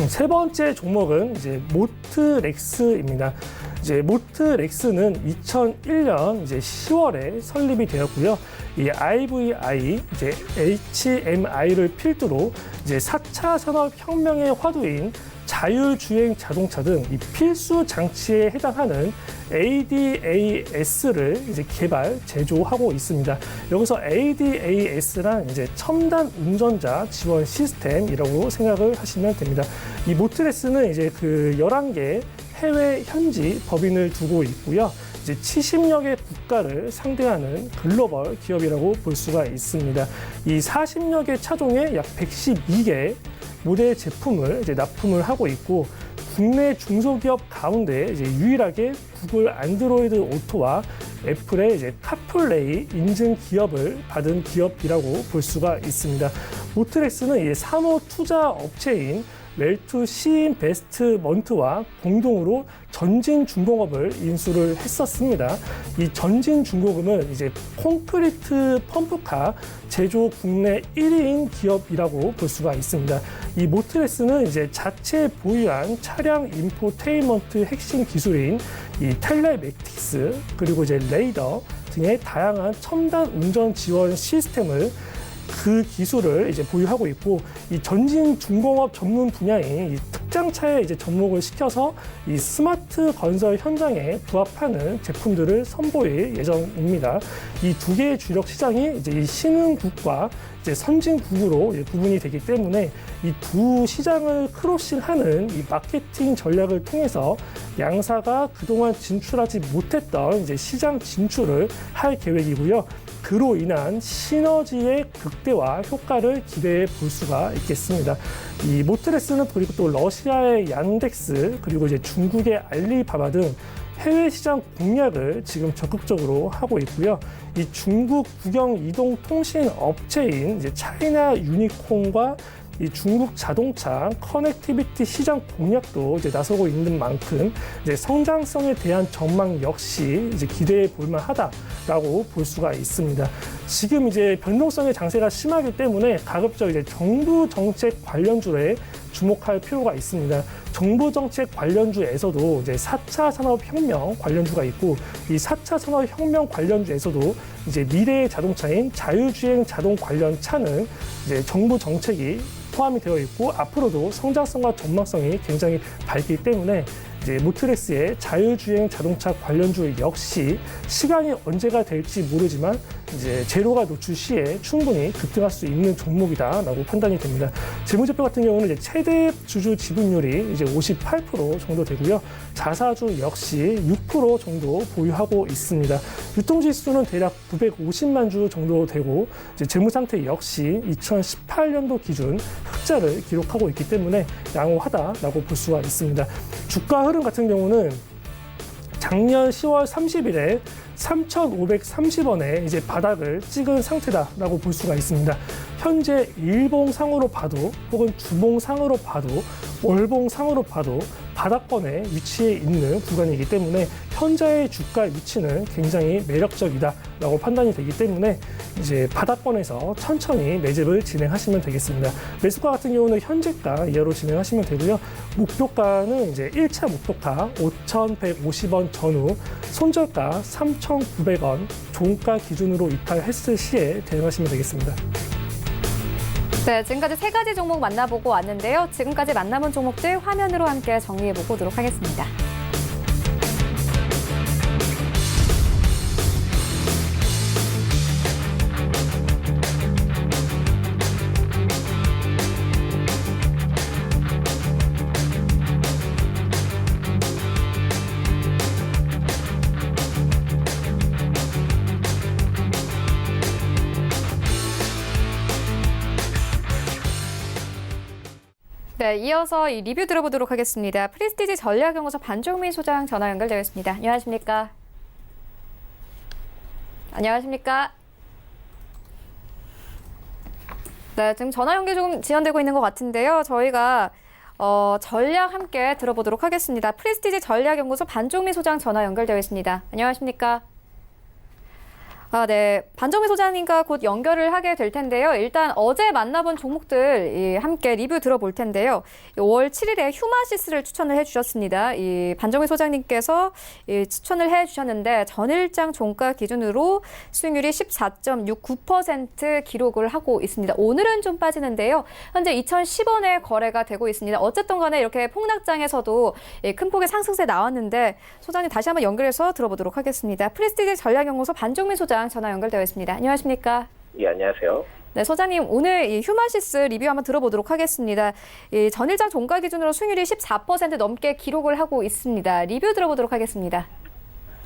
세 번째 종목은 이제 모트렉스입니다. 이제 모트렉스는 2001년 이제 10월에 설립이 되었고요. 이 IVI, 이제 HMI를 필두로 이제 4차 산업혁명의 화두인 자율주행 자동차 등 이 필수 장치에 해당하는 ADAS를 이제 개발, 제조하고 있습니다. 여기서 ADAS란 이제 첨단 운전자 지원 시스템이라고 생각을 하시면 됩니다. 이 모트렉스는 이제 그 11개 해외 현지 법인을 두고 있고요. 이제 70여 개 국가를 상대하는 글로벌 기업이라고 볼 수가 있습니다. 이 40여 개 차종에 약 112개 모델 제품을 이제 납품을 하고 있고 국내 중소기업 가운데 이제 유일하게 구글 안드로이드 오토와 애플의 이제 카플레이 인증 기업을 받은 기업이라고 볼 수가 있습니다. 모트렉스는 이 사모 투자 업체인 웰투 시인베스트먼트와 공동으로 전진중공업을 인수를 했었습니다. 이 전진중공업은 이제 콘크리트 펌프카 제조 국내 1위인 기업이라고 볼 수가 있습니다. 이 모트렉스는 이제 자체 보유한 차량 인포테인먼트 핵심 기술인 이 텔레매틱스 그리고 이제 레이더 등의 다양한 첨단 운전 지원 시스템을 그 기술을 이제 보유하고 있고 이 전진 중공업 전문 분야인 이 특장차에 이제 접목을 시켜서 이 스마트 건설 현장에 부합하는 제품들을 선보일 예정입니다. 이 두 개의 주력 시장이 이제 이 신흥국과 이제 선진국으로 이제 구분이 되기 때문에 이 두 시장을 크로싱하는 이 마케팅 전략을 통해서 양사가 그동안 진출하지 못했던 이제 시장 진출을 할 계획이고요. 그로 인한 시너지의 극대화 효과를 기대해 볼 수가 있겠습니다. 이 모트렉스는 그리고 또 러시아의 얀덱스 그리고 이제 중국의 알리바바 등 해외 시장 공략을 지금 적극적으로 하고 있고요. 이 중국 국영 이동 통신 업체인 이제 차이나 유니콘과 이 중국 자동차 커넥티비티 시장 공략도 이제 나서고 있는 만큼 이제 성장성에 대한 전망 역시 이제 기대해 볼 만하다라고 볼 수가 있습니다. 지금 이제 변동성의 장세가 심하기 때문에 가급적 이제 정부 정책 관련주에 주목할 필요가 있습니다. 정부 정책 관련주에서도 이제 4차 산업혁명 관련주가 있고, 이 4차 산업혁명 관련주에서도 이제 미래의 자동차인 자율주행 자동 관련 차는 이제 정부 정책이 포함이 되어 있고, 앞으로도 성장성과 전망성이 굉장히 밝기 때문에 이제 모트렉스의 자율주행 자동차 관련주 역시 시간이 언제가 될지 모르지만 이제 재료가 노출 시에 충분히 급등할 수 있는 종목이다라고 판단이 됩니다. 재무제표 같은 경우는 이제 최대 주주 지분율이 이제 58% 정도 되고요. 자사주 역시 6% 정도 보유하고 있습니다. 유통지수는 대략 950만 주 정도 되고, 이제 재무 상태 역시 2018년도 기준 흑자를 기록하고 있기 때문에 양호하다라고 볼 수가 있습니다. 주가 흐름 같은 경우는 작년 10월 30일에 3,530원에 이제 바닥을 찍은 상태다라고 볼 수가 있습니다. 현재 일봉상으로 봐도 혹은 주봉상으로 봐도 월봉상으로 봐도 바닥권에 위치해 있는 구간이기 때문에 현재의 주가 위치는 굉장히 매력적이다라고 판단이 되기 때문에 이제 바닥권에서 천천히 매집을 진행하시면 되겠습니다. 매수가 같은 경우는 현재가 이하로 진행하시면 되고요. 목표가는 이제 1차 목표가 5,150원 전후, 손절가 3,900원, 종가 기준으로 이탈했을 시에 대응하시면 되겠습니다. 네, 지금까지 세 가지 종목 만나보고 왔는데요. 지금까지 만나본 종목들 화면으로 함께 정리해 보도록 하겠습니다. 네, 이어서 이 리뷰 들어보도록 하겠습니다. 프리스티지 전략연구소 반종민 소장 전화 연결되어 있습니다. 안녕하십니까? 안녕하십니까? 네, 지금 전화 연결 좀 지연되고 있는 것 같은데요. 저희가 전략 함께 들어보도록 하겠습니다. 프리스티지 전략연구소 반종민 소장 전화 연결되어 있습니다. 안녕하십니까? 네. 반종민 소장님과 곧 연결을 하게 될 텐데요. 일단 어제 만나본 종목들 함께 리뷰 들어볼 텐데요. 5월 7일에 휴마시스를 추천을 해주셨습니다. 이 반종민 소장님께서 추천을 해주셨는데 전일장 종가 기준으로 수익률이 14.69% 기록을 하고 있습니다. 오늘은 좀 빠지는데요. 현재 2,010원에 거래가 되고 있습니다. 어쨌든 간에 이렇게 폭락장에서도 큰 폭의 상승세 나왔는데 소장님 다시 한번 연결해서 들어보도록 하겠습니다. 프리스티지 전략연구소 반종민 소장 전화 연결되어 있습니다. 안녕하십니까? 예, 안녕하세요. 네, 소장님 오늘 이 휴마시스 리뷰 한번 들어보도록 하겠습니다. 이 전일장 종가 기준으로 수익률이 14% 넘게 기록을 하고 있습니다. 리뷰 들어보도록 하겠습니다.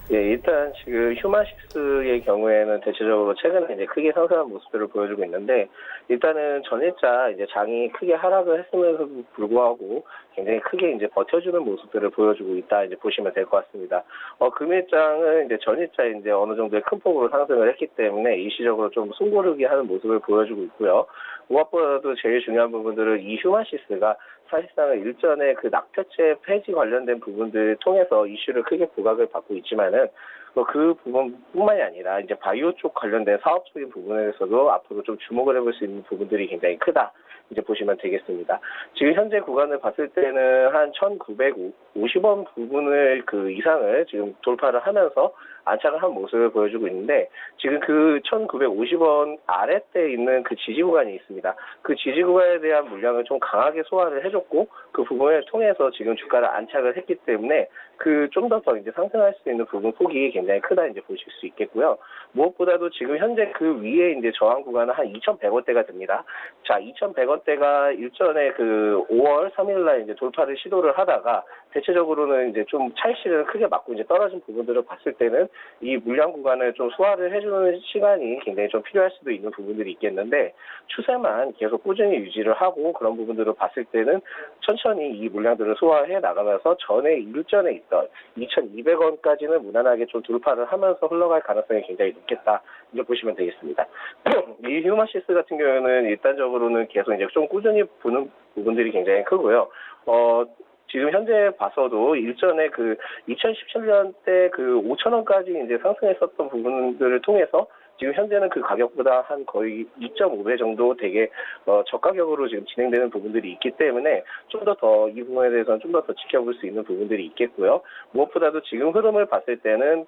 예, 일단 지금 휴마시스의 경우에는 대체적으로 최근에 이제 크게 상승한 모습들을 보여주고 있는데, 일단은 전일자 이제 장이 크게 하락을 했음에도 불구하고 굉장히 크게 이제 버텨주는 모습들을 보여주고 있다 이제 보시면 될 것 같습니다. 금일장은 이제 전일자 이제 어느 정도의 큰 폭으로 상승을 했기 때문에 일시적으로 좀 숨고르기 하는 모습을 보여주고 있고요. 무엇보다도 제일 중요한 부분들은 이 휴마시스가 사실상은 일전에 그 낙태죄 폐지 관련된 부분들 통해서 이슈를 크게 부각을 받고 있지만은 그 부분뿐만이 아니라 이제 바이오 쪽 관련된 사업적인 부분에서도 앞으로 좀 주목을 해볼 수 있는 부분들이 굉장히 크다 이제 보시면 되겠습니다. 지금 현재 구간을 봤을 때는 한 1,950원 부분을 그 이상을 지금 돌파를 하면서 안착을 한 모습을 보여주고 있는데, 지금 그 1,950원 아래때 있는 그 지지 구간이 있습니다. 그 지지 구간에 대한 물량을 좀 강하게 소화를 해줬고, 그 부분을 통해서 지금 주가를 안착을 했기 때문에 그 좀 더 이제 상승할 수 있는 부분 폭이 굉장히 크다 이제 보실 수 있겠고요. 무엇보다도 지금 현재 그 위에 이제 저항 구간은 한 2,100원대가 됩니다. 자, 2,100원대가 일전에 그 5월 3일날 이제 돌파를 시도를 하다가 대체적으로는 이제 좀 차익실현을 크게 맞고 이제 떨어진 부분들을 봤을 때는 이 물량 구간을 좀 소화를 해주는 시간이 굉장히 좀 필요할 수도 있는 부분들이 있겠는데, 추세만 계속 꾸준히 유지를 하고 그런 부분들을 봤을 때는 천천히 이 물량들을 소화해 나가면서 일전에 있던 2,200원까지는 무난하게 좀 돌파를 하면서 흘러갈 가능성이 굉장히 높겠다, 이제 보시면 되겠습니다. 이 휴마시스 같은 경우에는 일단적으로는 계속 이제 좀 꾸준히 보는 부분들이 굉장히 크고요. 지금 현재 봐서도 일전에 그 2017년 때 그 5,000원까지 이제 상승했었던 부분들을 통해서 지금 현재는 그 가격보다 한 거의 2.5배 정도 되게 저가격으로 지금 진행되는 부분들이 있기 때문에 좀 더 이 부분에 대해서는 좀 더 지켜볼 수 있는 부분들이 있겠고요. 무엇보다도 지금 흐름을 봤을 때는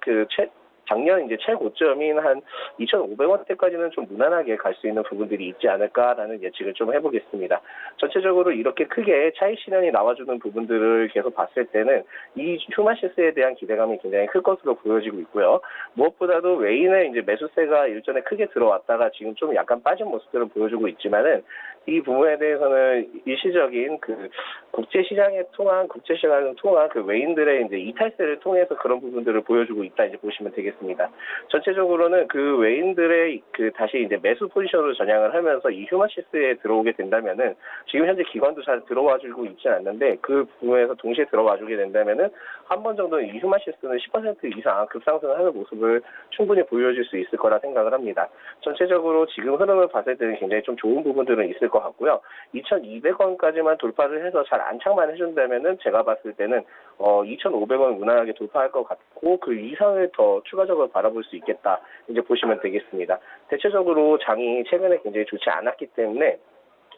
작년 이제 최고점인 한 2,500원대까지는 좀 무난하게 갈 수 있는 부분들이 있지 않을까라는 예측을 좀 해보겠습니다. 전체적으로 이렇게 크게 차익 실현이 나와주는 부분들을 계속 봤을 때는 이 휴마시스에 대한 기대감이 굉장히 클 것으로 보여지고 있고요. 무엇보다도 외인의 이제 매수세가 일전에 크게 들어왔다가 지금 좀 약간 빠진 모습들을 보여주고 있지만은, 이 부분에 대해서는 일시적인 그 국제시장을 통한 그 외인들의 이제 이탈세를 통해서 그런 부분들을 보여주고 있다, 이제 보시면 되겠습니다. 전체적으로는 그 외인들의 다시 이제 매수 포지션으로 전향을 하면서 이 휴마시스에 들어오게 된다면은, 지금 현재 기관도 잘 들어와주고 있지는 않는데 그 부분에서 동시에 들어와주게 된다면은 한 번 정도는 이 휴마시스는 10% 이상 급상승하는 모습을 충분히 보여줄 수 있을 거라 생각을 합니다. 전체적으로 지금 흐름을 봤을 때는 굉장히 좀 좋은 부분들은 있을 것 같고요. 2,200원까지만 돌파를 해서 잘 안착만 해준다면은 제가 봤을 때는 2,500원 무난하게 돌파할 것 같고, 그 이상을 더 추가적으로 바라볼 수 있겠다, 이제 보시면 되겠습니다. 대체적으로 장이 최근에 굉장히 좋지 않았기 때문에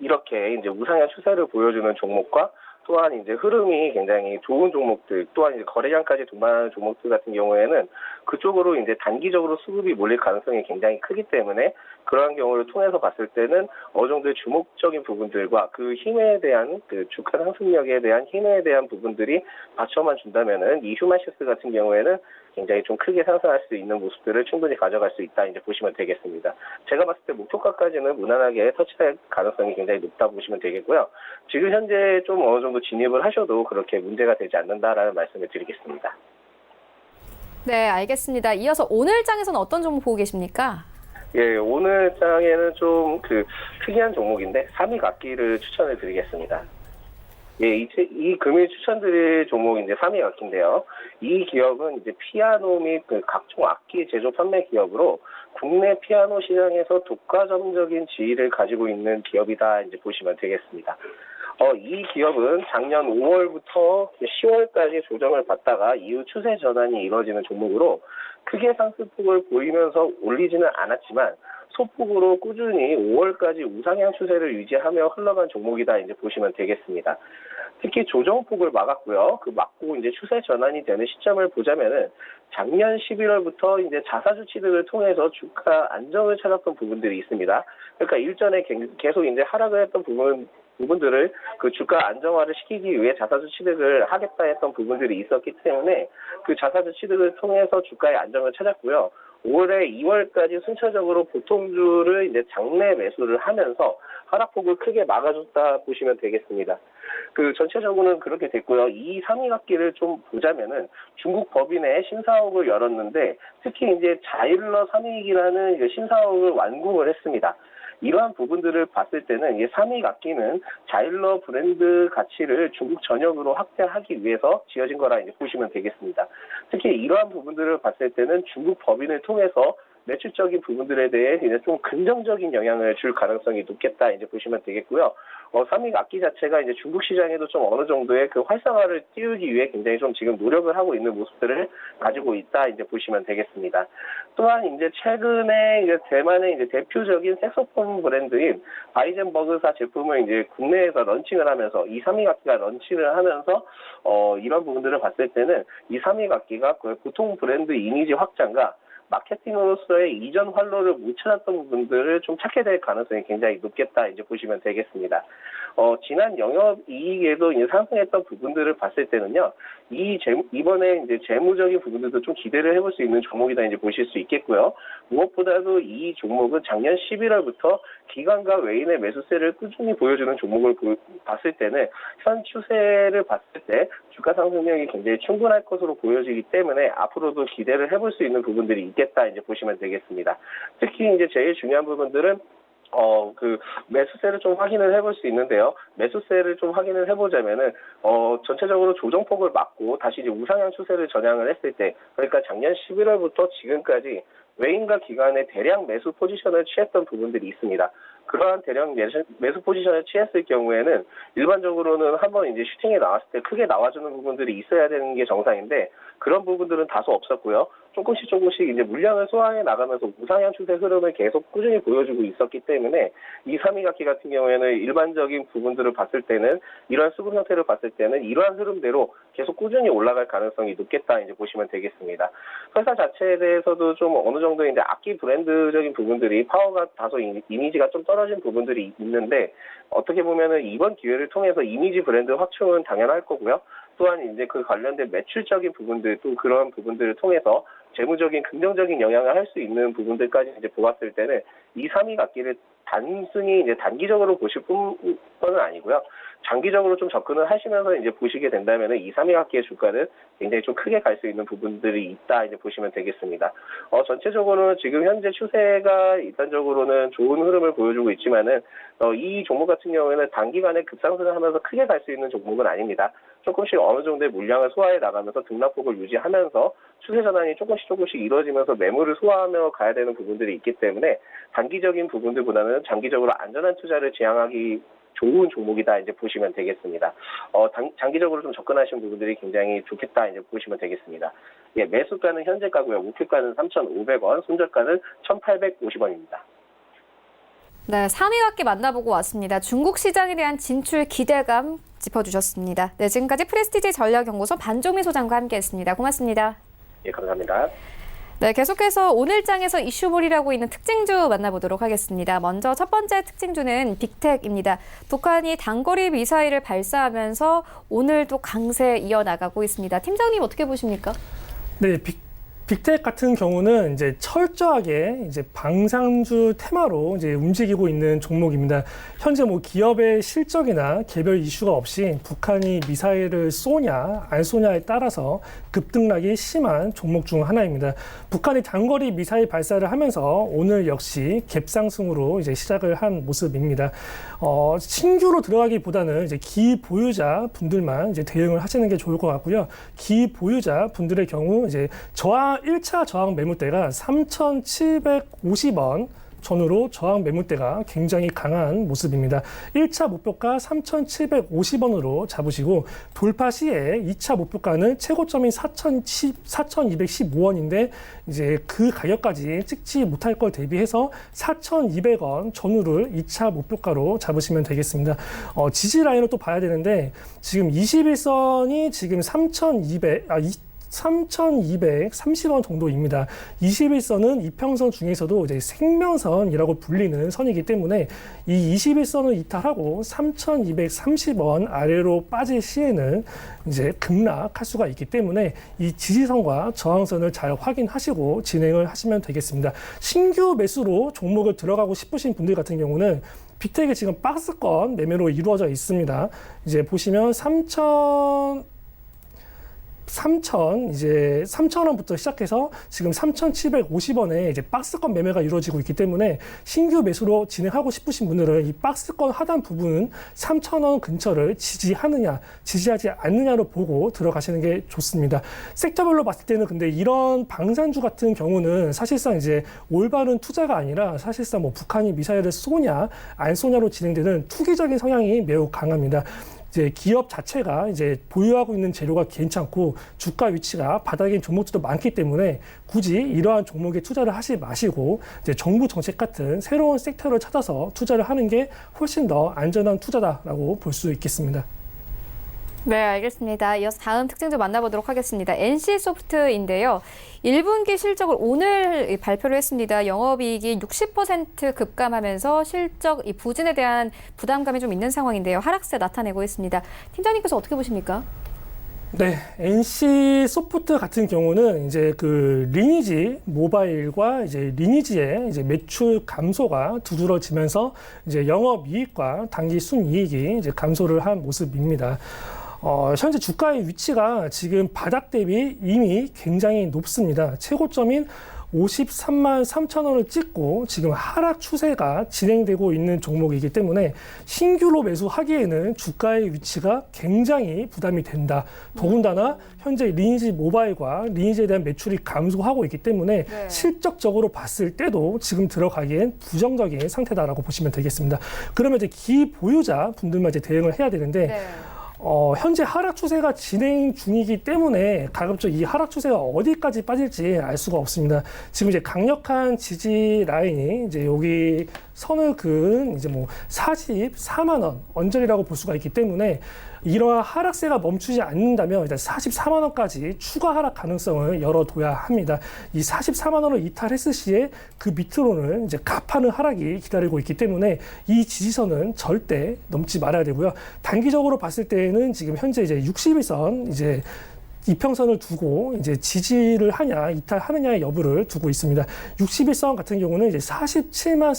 이렇게 이제 우상향 추세를 보여주는 종목과 또한 이제 흐름이 굉장히 좋은 종목들, 또한 이제 거래량까지 동반하는 종목들 같은 경우에는 그쪽으로 이제 단기적으로 수급이 몰릴 가능성이 굉장히 크기 때문에, 그러한 경우를 통해서 봤을 때는 어느 정도의 주목적인 부분들과 그 힘에 대한 그 주가 상승력에 대한 힘에 대한 부분들이 받쳐만 준다면은 이 휴마시스 같은 경우에는 굉장히 좀 크게 상승할 수 있는 모습들을 충분히 가져갈 수 있다, 이제 보시면 되겠습니다. 제가 봤을 때 목표가까지는 무난하게 터치할 가능성이 굉장히 높다 보시면 되겠고요. 지금 현재 좀 어느 정도 진입을 하셔도 그렇게 문제가 되지 않는다라는 말씀을 드리겠습니다. 네, 알겠습니다. 이어서 오늘 장에서는 어떤 종목 보고 계십니까? 예, 오늘 장에는 좀 특이한 종목인데 삼익악기를 추천을 드리겠습니다. 예, 이 금일 추천드릴 종목이 이제 삼익악기인데요. 이 기업은 이제 피아노 및 각종 악기 제조 판매 기업으로 국내 피아노 시장에서 독과점적인 지위를 가지고 있는 기업이다, 이제 보시면 되겠습니다. 이 기업은 작년 5월부터 10월까지 조정을 받다가 이후 추세 전환이 이루어지는 종목으로 크게 상승폭을 보이면서 올리지는 않았지만 소폭으로 꾸준히 5월까지 우상향 추세를 유지하며 흘러간 종목이다, 이제 보시면 되겠습니다. 특히 조정폭을 막았고요. 막고 이제 추세 전환이 되는 시점을 보자면은 작년 11월부터 이제 자사주 취득을 통해서 주가 안정을 찾았던 부분들이 있습니다. 그러니까 일전에 계속 이제 하락을 했던 부분들을 그 주가 안정화를 시키기 위해 자사주 취득을 하겠다 했던 부분들이 있었기 때문에 그 자사주 취득을 통해서 주가의 안정을 찾았고요. 올해 2월까지 순차적으로 보통주를 이제 장내 매수를 하면서 하락폭을 크게 막아줬다 보시면 되겠습니다. 전체적으로는 그렇게 됐고요. 이 삼익악기를 좀 보자면은 중국 법인의 신사옥을 열었는데, 특히 이제 자일러 삼익이라는 신사옥을 완공을 했습니다. 이러한 부분들을 봤을 때는 이 삼익악기는 자일러 브랜드 가치를 중국 전역으로 확대하기 위해서 지어진 거라 이제 보시면 되겠습니다. 특히 이러한 부분들을 봤을 때는 중국 법인을 통해서 매출적인 부분들에 대해 이제 좀 긍정적인 영향을 줄 가능성이 높겠다, 이제 보시면 되겠고요. 삼익악기 자체가 이제 중국 시장에도 좀 어느 정도의 그 활성화를 띄우기 위해 굉장히 좀 지금 노력을 하고 있는 모습들을 가지고 있다, 이제 보시면 되겠습니다. 또한 이제 최근에 이제 대만의 이제 대표적인 색소폰 브랜드인 바이젠버그사 제품을 이제 국내에서 런칭을 하면서 이 삼익악기가 런칭을 하면서 이런 부분들을 봤을 때는 이 삼익악기가 보통 브랜드 이미지 확장과 마케팅으로서의 이전 활로를 못 찾았던 부분들을 좀 찾게 될 가능성이 굉장히 높겠다 이제 보시면 되겠습니다. 지난 영업이익에도 이제 상승했던 부분들을 봤을 때는요, 이번에 이제 재무적인 부분들도 좀 기대를 해볼 수 있는 종목이다 이제 보실 수 있겠고요. 무엇보다도 이 종목은 작년 11월부터 기관과 외인의 매수세를 꾸준히 보여주는 종목을 봤을 때는 현 추세를 봤을 때 주가 상승력이 굉장히 충분할 것으로 보여지기 때문에 앞으로도 기대를 해볼 수 있는 부분들이 있겠다 이제 보시면 되겠습니다. 특히 이제 제일 중요한 부분들은 매수세를 좀 확인을 해볼 수 있는데요. 매수세를 좀 확인을 해보자면은, 전체적으로 조정폭을 막고 다시 이제 우상향 추세를 전향을 했을 때, 그러니까 작년 11월부터 지금까지 외인과 기관의 대량 매수 포지션을 취했던 부분들이 있습니다. 그러한 대량 매수 포지션을 취했을 경우에는 일반적으로는 한번 이제 슈팅에 나왔을 때 크게 나와주는 부분들이 있어야 되는 게 정상인데 그런 부분들은 다소 없었고요. 조금씩 이제 물량을 소화해 나가면서 우상향 추세 흐름을 계속 꾸준히 보여주고 있었기 때문에 이 3위각기 같은 경우에는 일반적인 부분들을 봤을 때는 이러한 수급 형태를 봤을 때는 이러한 흐름대로 계속 꾸준히 올라갈 가능성이 높겠다 이제 보시면 되겠습니다. 회사 자체에 대해서도 좀 어느 정도 이제 악기 브랜드적인 부분들이 파워가 다소 이미지가 좀 떨어진 부분들이 있는데 어떻게 보면은 이번 기회를 통해서 이미지 브랜드 확충은 당연할 거고요. 또한 이제 그 관련된 매출적인 부분들 또 그런 부분들을 통해서 재무적인 긍정적인 영향을 할 수 있는 부분들까지 이제 보았을 때는 이 3위 각기를 단순히 이제 단기적으로 보실 뿐은 아니고요. 장기적으로 좀 접근을 하시면서 이제 보시게 된다면은 이 3위 각기의 주가는 굉장히 좀 크게 갈 수 있는 부분들이 있다 이제 보시면 되겠습니다. 전체적으로는 지금 현재 추세가 일단적으로는 좋은 흐름을 보여주고 있지만은 이 종목 같은 경우에는 단기간에 급상승을 하면서 크게 갈 수 있는 종목은 아닙니다. 조금씩 어느 정도의 물량을 소화해 나가면서 등락폭을 유지하면서 추세 전환이 조금씩 이루어지면서 매물을 소화하며 가야 되는 부분들이 있기 때문에 단기적인 부분들보다는 장기적으로 안전한 투자를 지향하기 좋은 종목이다 이제 보시면 되겠습니다. 장기적으로 좀 접근하시는 부분들이 굉장히 좋겠다 이제 보시면 되겠습니다. 예, 매수가는 현재가고요. 목표가는 3,500원, 손절가는 1,850원입니다. 네, 3위각기 만나보고 왔습니다. 중국 시장에 대한 진출 기대감 짚어주셨습니다. 네, 지금까지 프레스티지 전략연구소 반종민 소장과 함께했습니다. 고맙습니다. 예, 감사합니다. 네, 계속해서 오늘장에서 이슈몰이라고 있는 특징주 만나보도록 하겠습니다. 먼저 첫 번째 특징주는 빅텍입니다. 북한이 단거리 미사일을 발사하면서 오늘도 강세 이어나가고 있습니다. 팀장님 어떻게 보십니까? 네, 빅텍 같은 경우는 이제 철저하게 이제 방산주 테마로 이제 움직이고 있는 종목입니다. 현재 뭐 기업의 실적이나 개별 이슈가 없이 북한이 미사일을 쏘냐 안 쏘냐에 따라서 급등락이 심한 종목 중 하나입니다. 북한이 단거리 미사일 발사를 하면서 오늘 역시 갭상승으로 이제 시작을 한 모습입니다. 신규로 들어가기보다는 이제 기보유자 분들만 이제 대응을 하시는 게 좋을 것 같고요. 기보유자 분들의 경우 이제 1차 저항 매물대가 3,750원 전후로 저항 매물대가 굉장히 강한 모습입니다. 1차 목표가 3,750원으로 잡으시고 돌파 시에 2차 목표가는 최고점인 4,215원인데 이제 그 가격까지 찍지 못할 걸 대비해서 4,200원 전후를 2차 목표가로 잡으시면 되겠습니다. 지지 라인을 또 봐야 되는데 지금 21선이 지금 3,230원 정도입니다. 21선은 이평선 중에서도 이제 생명선이라고 불리는 선이기 때문에 이 21선을 이탈하고 3,230원 아래로 빠질 시에는 이제 급락할 수가 있기 때문에 이 지지선과 저항선을 잘 확인하시고 진행을 하시면 되겠습니다. 신규 매수로 종목을 들어가고 싶으신 분들 같은 경우는 빅텍이 지금 박스권 매매로 이루어져 있습니다. 이제 보시면 3,000원부터 시작해서 지금 3,750원에 이제 박스권 매매가 이루어지고 있기 때문에 신규 매수로 진행하고 싶으신 분들은 이 박스권 하단 부분 3,000원 근처를 지지하느냐, 지지하지 않느냐로 보고 들어가시는 게 좋습니다. 섹터별로 봤을 때는 근데 이런 방산주 같은 경우는 사실상 이제 올바른 투자가 아니라 사실상 뭐 북한이 미사일을 쏘냐, 안 쏘냐로 진행되는 투기적인 성향이 매우 강합니다. 이제 기업 자체가 이제 보유하고 있는 재료가 괜찮고 주가 위치가 바닥인 종목들도 많기 때문에 굳이 이러한 종목에 투자를 하지 마시고 이제 정부 정책 같은 새로운 섹터를 찾아서 투자를 하는 게 훨씬 더 안전한 투자다라고 볼 수 있겠습니다. 네, 알겠습니다. 이어서 다음 특징 좀 만나보도록 하겠습니다. NC소프트인데요. 1분기 실적을 오늘 발표를 했습니다. 영업이익이 60% 급감하면서 실적 이 부진에 대한 부담감이 좀 있는 상황인데요. 하락세 나타내고 있습니다. 팀장님께서 어떻게 보십니까? 네, NC 소프트 같은 경우는 이제 그 리니지 모바일과 이제 리니지의 이제 매출 감소가 두드러지면서 이제 영업이익과 당기 순이익이 이제 감소를 한 모습입니다. 현재 주가의 위치가 지금 바닥 대비 이미 굉장히 높습니다. 최고점인 53만 3천 원을 찍고 지금 하락 추세가 진행되고 있는 종목이기 때문에 신규로 매수하기에는 주가의 위치가 굉장히 부담이 된다. 더군다나 현재 리니지 모바일과 리니지에 대한 매출이 감소하고 있기 때문에 네. 실적적으로 봤을 때도 지금 들어가기엔 부정적인 상태다라고 보시면 되겠습니다. 그러면 이제 기보유자 분들만 이제 대응을 해야 되는데 네. 현재 하락 추세가 진행 중이기 때문에 가급적 이 하락 추세가 어디까지 빠질지 알 수가 없습니다. 지금 이제 강력한 지지 라인이 이제 여기 선을 그은 이제 뭐 44만 원 언저리라고 볼 수가 있기 때문에 이러한 하락세가 멈추지 않는다면 일단 44만 원까지 추가 하락 가능성을 열어둬야 합니다. 이 44만 원을 이탈했을 시에 그 밑으로는 이제 가파른 하락이 기다리고 있기 때문에 이 지지선은 절대 넘지 말아야 되고요. 단기적으로 봤을 때에는 지금 현재 이제 60일선 이제 이평선을 두고 이제 지지를 하냐 이탈하느냐의 여부를 두고 있습니다. 60일선 같은 경우는 이제 47만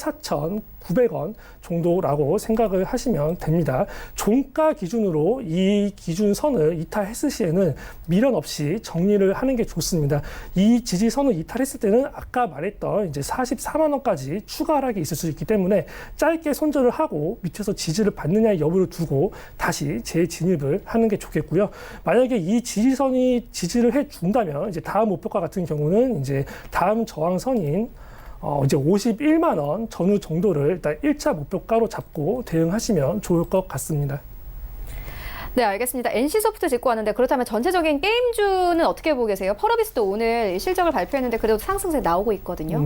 4,900원 정도라고 생각을 하시면 됩니다. 종가 기준으로 이 기준선을 이탈했을 시에는 미련 없이 정리를 하는 게 좋습니다. 이 지지선을 이탈했을 때는 아까 말했던 이제 44만 원까지 추가 하락이 있을 수 있기 때문에 짧게 손절을 하고 밑에서 지지를 받느냐의 여부를 두고 다시 재진입을 하는 게 좋겠고요. 만약에 이 지지선이 지지를 해준다면 이제 다음 목표가 같은 경우는 이제 다음 저항선인 이제 51만 원 전후 정도를 일단 1차 목표가로 잡고 대응하시면 좋을 것 같습니다. 네, 알겠습니다. NC소프트 짚고 왔는데 그렇다면 전체적인 게임주는 어떻게 보고 계세요? 펄어비스도 오늘 실적을 발표했는데 그래도 상승세 나오고 있거든요.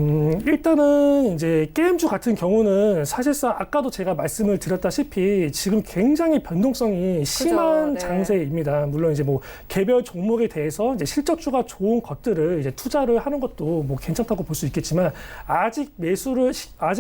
일단은 이제 게임주 같은 경우는 사실상 아까도 제가 말씀을 드렸다시피 지금 굉장히 변동성이 심한 네. 장세입니다. 물론 이제 뭐 개별 종목에 대해서 이제 실적주가 좋은 것들을 이제 투자를 하는 것도 뭐 괜찮다고 볼 수 있겠지만 아직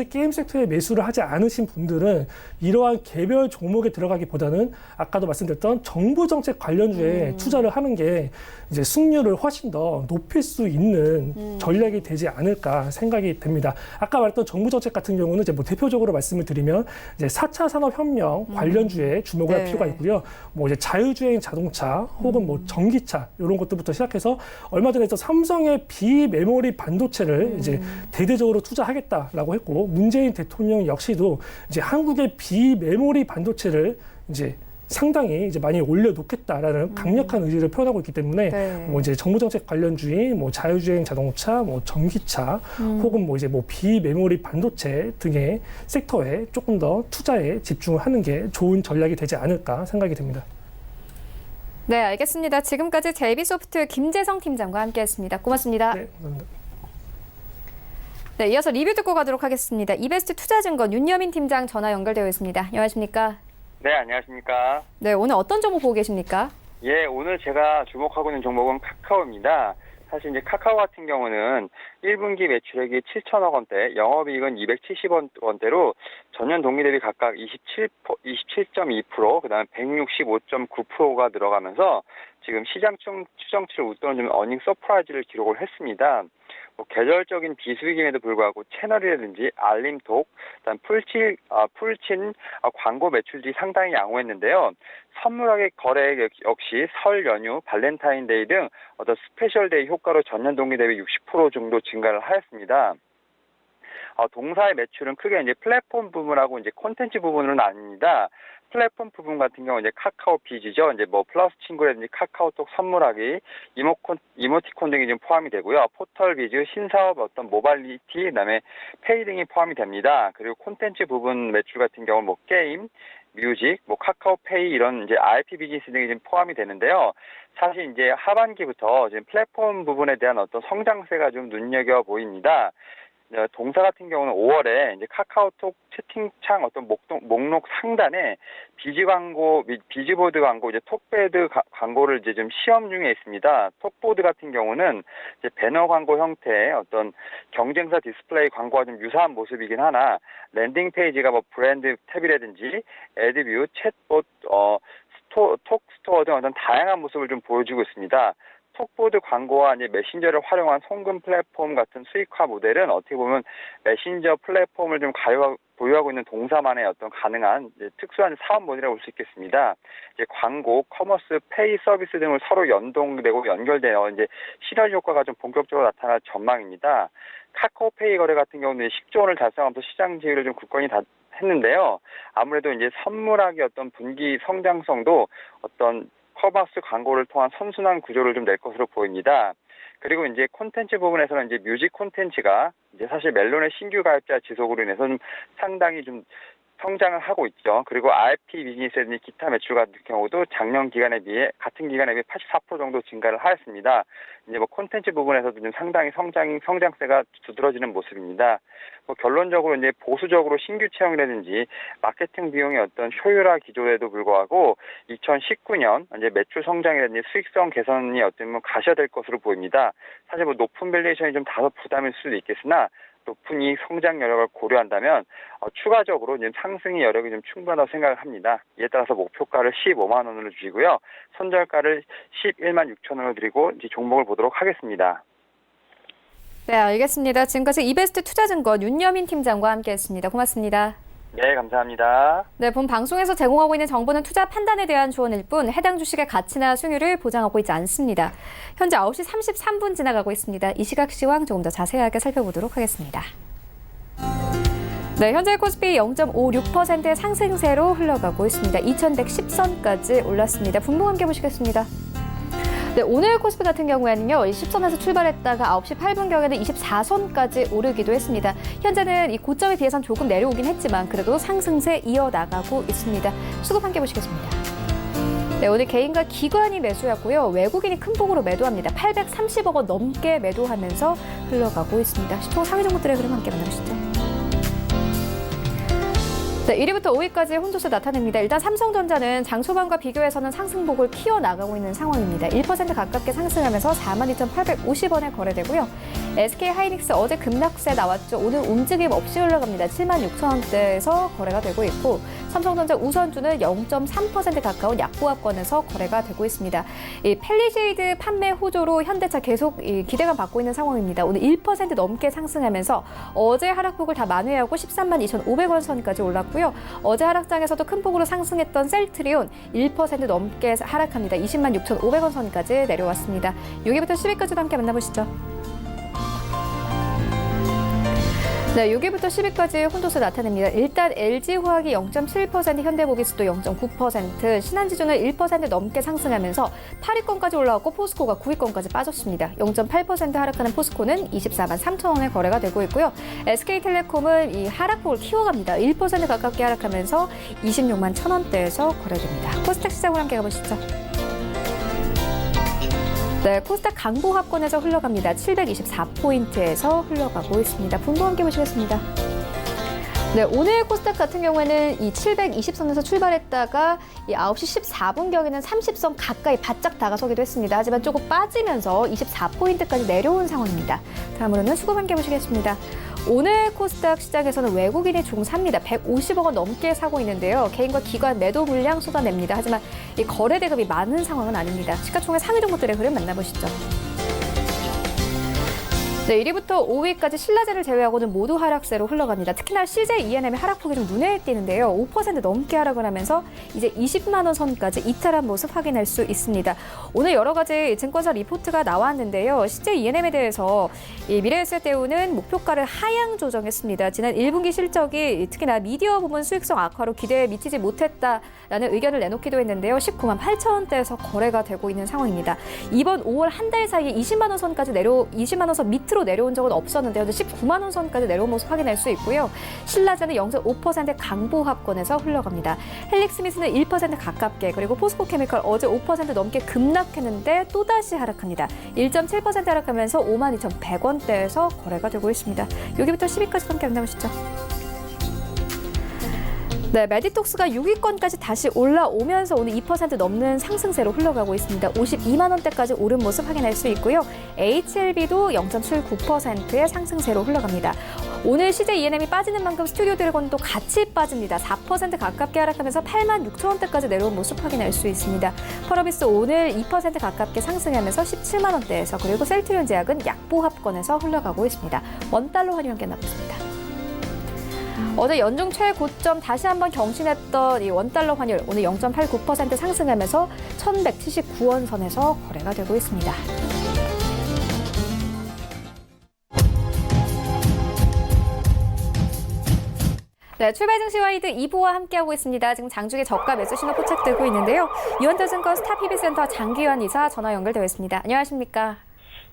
게임 섹터에 매수를 하지 않으신 분들은 이러한 개별 종목에 들어가기보다는 아까도 말씀드렸던 정부 정책 관련주에 투자를 하는 게 이제 승률을 훨씬 더 높일 수 있는 전략이 되지 않을까 생각이 됩니다. 아까 말했던 정부 정책 같은 경우는 이제 뭐 대표적으로 말씀을 드리면 이제 4차 산업혁명 관련주에 주목을 할 필요가 있고요. 뭐 이제 자율주행 자동차 혹은 뭐 전기차 이런 것들부터 시작해서 얼마 전에 삼성의 비메모리 반도체를 이제 대대적으로 투자하겠다라고 했고 문재인 대통령 역시도 이제 한국의 비메모리 반도체를 이제 상당히 이제 많이 올려놓겠다라는 강력한 의지를 표현하고 있기 때문에 뭐 이제 정부 정책 관련주인, 뭐 자율주행 자동차, 뭐 전기차, 혹은 뭐 이제 뭐 비메모리 반도체 등의 섹터에 조금 더 투자에 집중을 하는 게 좋은 전략이 되지 않을까 생각이 됩니다. 네, 알겠습니다. 지금까지 제비소프트 김재성 팀장과 함께했습니다. 고맙습니다. 네, 감사합니다. 네, 이어서 리뷰 듣고 가도록 하겠습니다. 이베스트 투자증권 윤여민 팀장 전화 연결되어 있습니다. 안녕하십니까? 네, 안녕하십니까. 네, 오늘 어떤 종목 보고 계십니까? 예, 오늘 제가 주목하고 있는 종목은 카카오입니다. 사실 이제 카카오 같은 경우는 1분기 매출액이 7천억 원대, 영업이익은 270억 원대로 전년 동기 대비 각각 27.2%, 그다음에 165.9%가 늘어가면서 지금 시장 추정치를 웃도는 어닝 서프라이즈를 기록을 했습니다. 뭐 계절적인 비수익임에도 불구하고 채널이라든지 알림톡, 그다음 풀친 광고 매출이 상당히 양호했는데요. 선물하게 거래 역시 설 연휴, 발렌타인데이 등 어떤 스페셜데이 효과로 전년 동기 대비 60% 정도 증가를 하였습니다. 동사의 매출은 크게 이제 플랫폼 부분하고 이제 콘텐츠 부분은 나뉩니다. 플랫폼 부분 같은 경우 이제 카카오 비즈죠. 이제 뭐 플러스 친구라든지 카카오톡 선물하기, 이모티콘 등이 좀 포함이 되고요. 포털 비즈, 신사업 어떤 모빌리티, 그다음에 페이 등이 포함이 됩니다. 그리고 콘텐츠 부분 매출 같은 경우 뭐 게임, 뮤직, 뭐 카카오페이 이런 이제 IP 비즈니스 등이 좀 포함이 되는데요. 사실 이제 하반기부터 지금 플랫폼 부분에 대한 어떤 성장세가 좀 눈여겨 보입니다. 동사 같은 경우는 5월에 이제 카카오톡 채팅창 어떤 목록 상단에 비즈 광고 및 비즈보드 광고, 이제 톡배드 광고를 이제 좀 시험 중에 있습니다. 톡보드 같은 경우는 이제 배너 광고 형태의 어떤 경쟁사 디스플레이 광고와 좀 유사한 모습이긴 하나, 랜딩 페이지가 뭐 브랜드 탭이라든지 애드뷰, 챗봇, 톡스토어 등 어떤 다양한 모습을 좀 보여주고 있습니다. 톡보드 광고와 이제 메신저를 활용한 송금 플랫폼 같은 수익화 모델은 어떻게 보면 메신저 플랫폼을 좀 보유하고 있는 동사만의 어떤 가능한 특수한 사업 모델이라고 볼 수 있겠습니다. 이제 광고, 커머스, 페이 서비스 등을 서로 연동되고 연결되어 이제 시너지 효과가 좀 본격적으로 나타날 전망입니다. 카카오페이 거래 같은 경우는 10조 원을 달성하면서 시장 지위를 좀 굳건히 했는데요. 아무래도 이제 선물학의 어떤 분기 성장성도 어떤 커머스 광고를 통한 선순환 구조를 좀 낼 것으로 보입니다. 그리고 이제 콘텐츠 부분에서는 이제 뮤직 콘텐츠가 이제 사실 멜론의 신규 가입자 지속으로 인해서 좀 상당히 좀 성장을 하고 있죠. 그리고 RP 비즈니스라든지 기타 매출 같은 경우도 작년 기간에 비해 같은 기간에 비해 84% 정도 증가를 하였습니다. 이제 뭐 콘텐츠 부분에서도 좀 상당히 성장세가 두드러지는 모습입니다. 뭐 결론적으로 이제 보수적으로 신규 채용이라든지 마케팅 비용의 어떤 효율화 기조에도 불구하고 2019년 이제 매출 성장이라든지 수익성 개선이 어쩌면 가셔야될 것으로 보입니다. 사실 뭐 높은 밸류에이션이 좀 다소 부담일 수도 있겠으나 높은 이익 성장 여력을 고려한다면 추가적으로 이제 상승의 여력이 좀 충분하다고 생각을 합니다. 이에 따라서 목표가를 15만 원으로 주시고요. 손절가를 11만 6천 원으로 드리고 이제 종목을 보도록 하겠습니다. 네, 알겠습니다. 지금까지 이베스트 투자증권 윤여민 팀장과 함께했습니다. 고맙습니다. 네, 감사합니다. 네, 본 방송에서 제공하고 있는 정보는 투자 판단에 대한 조언일 뿐 해당 주식의 가치나 수익률을 보장하고 있지 않습니다. 현재 9시 33분 지나가고 있습니다. 이 시각 시황 조금 더 자세하게 살펴보도록 하겠습니다. 네, 현재 코스피 0.56%의 상승세로 흘러가고 있습니다. 2110선까지 올랐습니다. 분봉 함께 보시겠습니다. 네, 오늘 코스피 같은 경우에는요, 10선에서 출발했다가 9시 8분경에는 24선까지 오르기도 했습니다. 현재는 이 고점에 비해서는 조금 내려오긴 했지만 그래도 상승세 이어나가고 있습니다. 수급 함께 보시겠습니다. 네, 오늘 개인과 기관이 매수했고요. 외국인이 큰 폭으로 매도합니다. 830억 원 넘게 매도하면서 흘러가고 있습니다. 총 상위 종목들의 흐름 함께 만나보시죠. 네, 1위부터 5위까지 혼조세 나타냅니다. 일단 삼성전자는 장 초반과 비교해서는 상승폭을 키워나가고 있는 상황입니다. 1% 가깝게 상승하면서 42,850원에 거래되고요. SK하이닉스 어제 급락세 나왔죠. 오늘 움직임 없이 올라갑니다. 76,000원대에서 거래가 되고 있고, 삼성전자 우선주는 0.3% 가까운 약보합권에서 거래가 되고 있습니다. 이 펠리쉐이드 판매 호조로 현대차 계속 기대감 받고 있는 상황입니다. 오늘 1% 넘게 상승하면서 어제 하락폭을 다 만회하고 132,500원 선까지 올랐고요. 어제 하락장에서도 큰 폭으로 상승했던 셀트리온 1% 넘게 하락합니다. 206,500원 선까지 내려왔습니다. 6위부터 10위까지도 함께 만나보시죠. 네, 6위부터 10위까지 혼조세 나타냅니다. 일단 LG화학이 0.7%, 현대모비스도 0.9%, 신한지주는 1% 넘게 상승하면서 8위권까지 올라왔고 포스코가 9위권까지 빠졌습니다. 0.8% 하락하는 포스코는 24만 3천 원에 거래가 되고 있고요. SK텔레콤은 이 하락폭을 키워갑니다. 1% 가깝게 하락하면서 26만 1천 원대에서 거래됩니다. 코스닥 시장으로 함께 가보시죠. 네, 코스닥 강보합권에서 흘러갑니다. 724포인트에서 흘러가고 있습니다. 분봉 함께 보시겠습니다. 네, 오늘 코스닥 같은 경우에는 이 720선에서 출발했다가 이 9시 14분경에는 30선 가까이 바짝 다가서기도 했습니다. 하지만 조금 빠지면서 24포인트까지 내려온 상황입니다. 다음으로는 수급 함께 보시겠습니다. 오늘 코스닥 시장에서는 외국인이 종 삽니다. 150억 원 넘게 사고 있는데요. 개인과 기관 매도 물량 쏟아냅니다. 하지만 이 거래 대금이 많은 상황은 아닙니다. 시가총액 상위 종목들의 흐름 만나보시죠. 네, 1위부터 5위까지 신라제를 제외하고는 모두 하락세로 흘러갑니다. 특히나 CJ ENM의 하락폭이 좀 눈에 띄는데요. 5% 넘게 하락을 하면서 이제 20만 원 선까지 이탈한 모습 확인할 수 있습니다. 오늘 여러 가지 증권사 리포트가 나왔는데요. CJ ENM에 대해서 이 미래에셋대우는 목표가를 하향 조정했습니다. 지난 1분기 실적이 특히나 미디어 부문 수익성 악화로 기대에 미치지 못했다라는 의견을 내놓기도 했는데요. 19만 8천 원대에서 거래가 되고 있는 상황입니다. 이번 5월 한 달 사이에 20만 원 선까지 20만 원 선 밑으로 끝으로 내려온 적은 없었는데요. 19만 원 선까지 내려온 모습 확인할 수 있고요. 신라제는 0.5% 강보합권에서 흘러갑니다. 헬릭스미스는 1% 가깝게, 그리고 포스코케미컬 어제 5% 넘게 급락했는데 또다시 하락합니다. 1.7% 하락하면서 52,100원대에서 거래가 되고 있습니다. 여기부터 10위까지 함께 만나보시죠. 네, 메디톡스가 6위권까지 다시 올라오면서 오늘 2% 넘는 상승세로 흘러가고 있습니다. 52만 원대까지 오른 모습 확인할 수 있고요. HLB도 0.79%의 상승세로 흘러갑니다. 오늘 CJ E&M이 빠지는 만큼 스튜디오 드래곤도 같이 빠집니다. 4% 가깝게 하락하면서 8만 6천 원대까지 내려온 모습 확인할 수 있습니다. 펄어비스 오늘 2% 가깝게 상승하면서 17만 원대에서, 그리고 셀트리온 제약은 약보합권에서 흘러가고 있습니다. 원달러 환율 함께 나눠보겠습니다. 어제 연중 최고점 다시 한번 경신했던 이 원달러 환율 오늘 0.89% 상승하면서 1,179원 선에서 거래가 되고 있습니다. 네, 출발 증시 와이드 2부와 함께하고 있습니다. 지금 장중에 저가 매수 신호 포착되고 있는데요. 유한투자증권 스타PB센터 장기환 이사 전화 연결되어 있습니다. 안녕하십니까?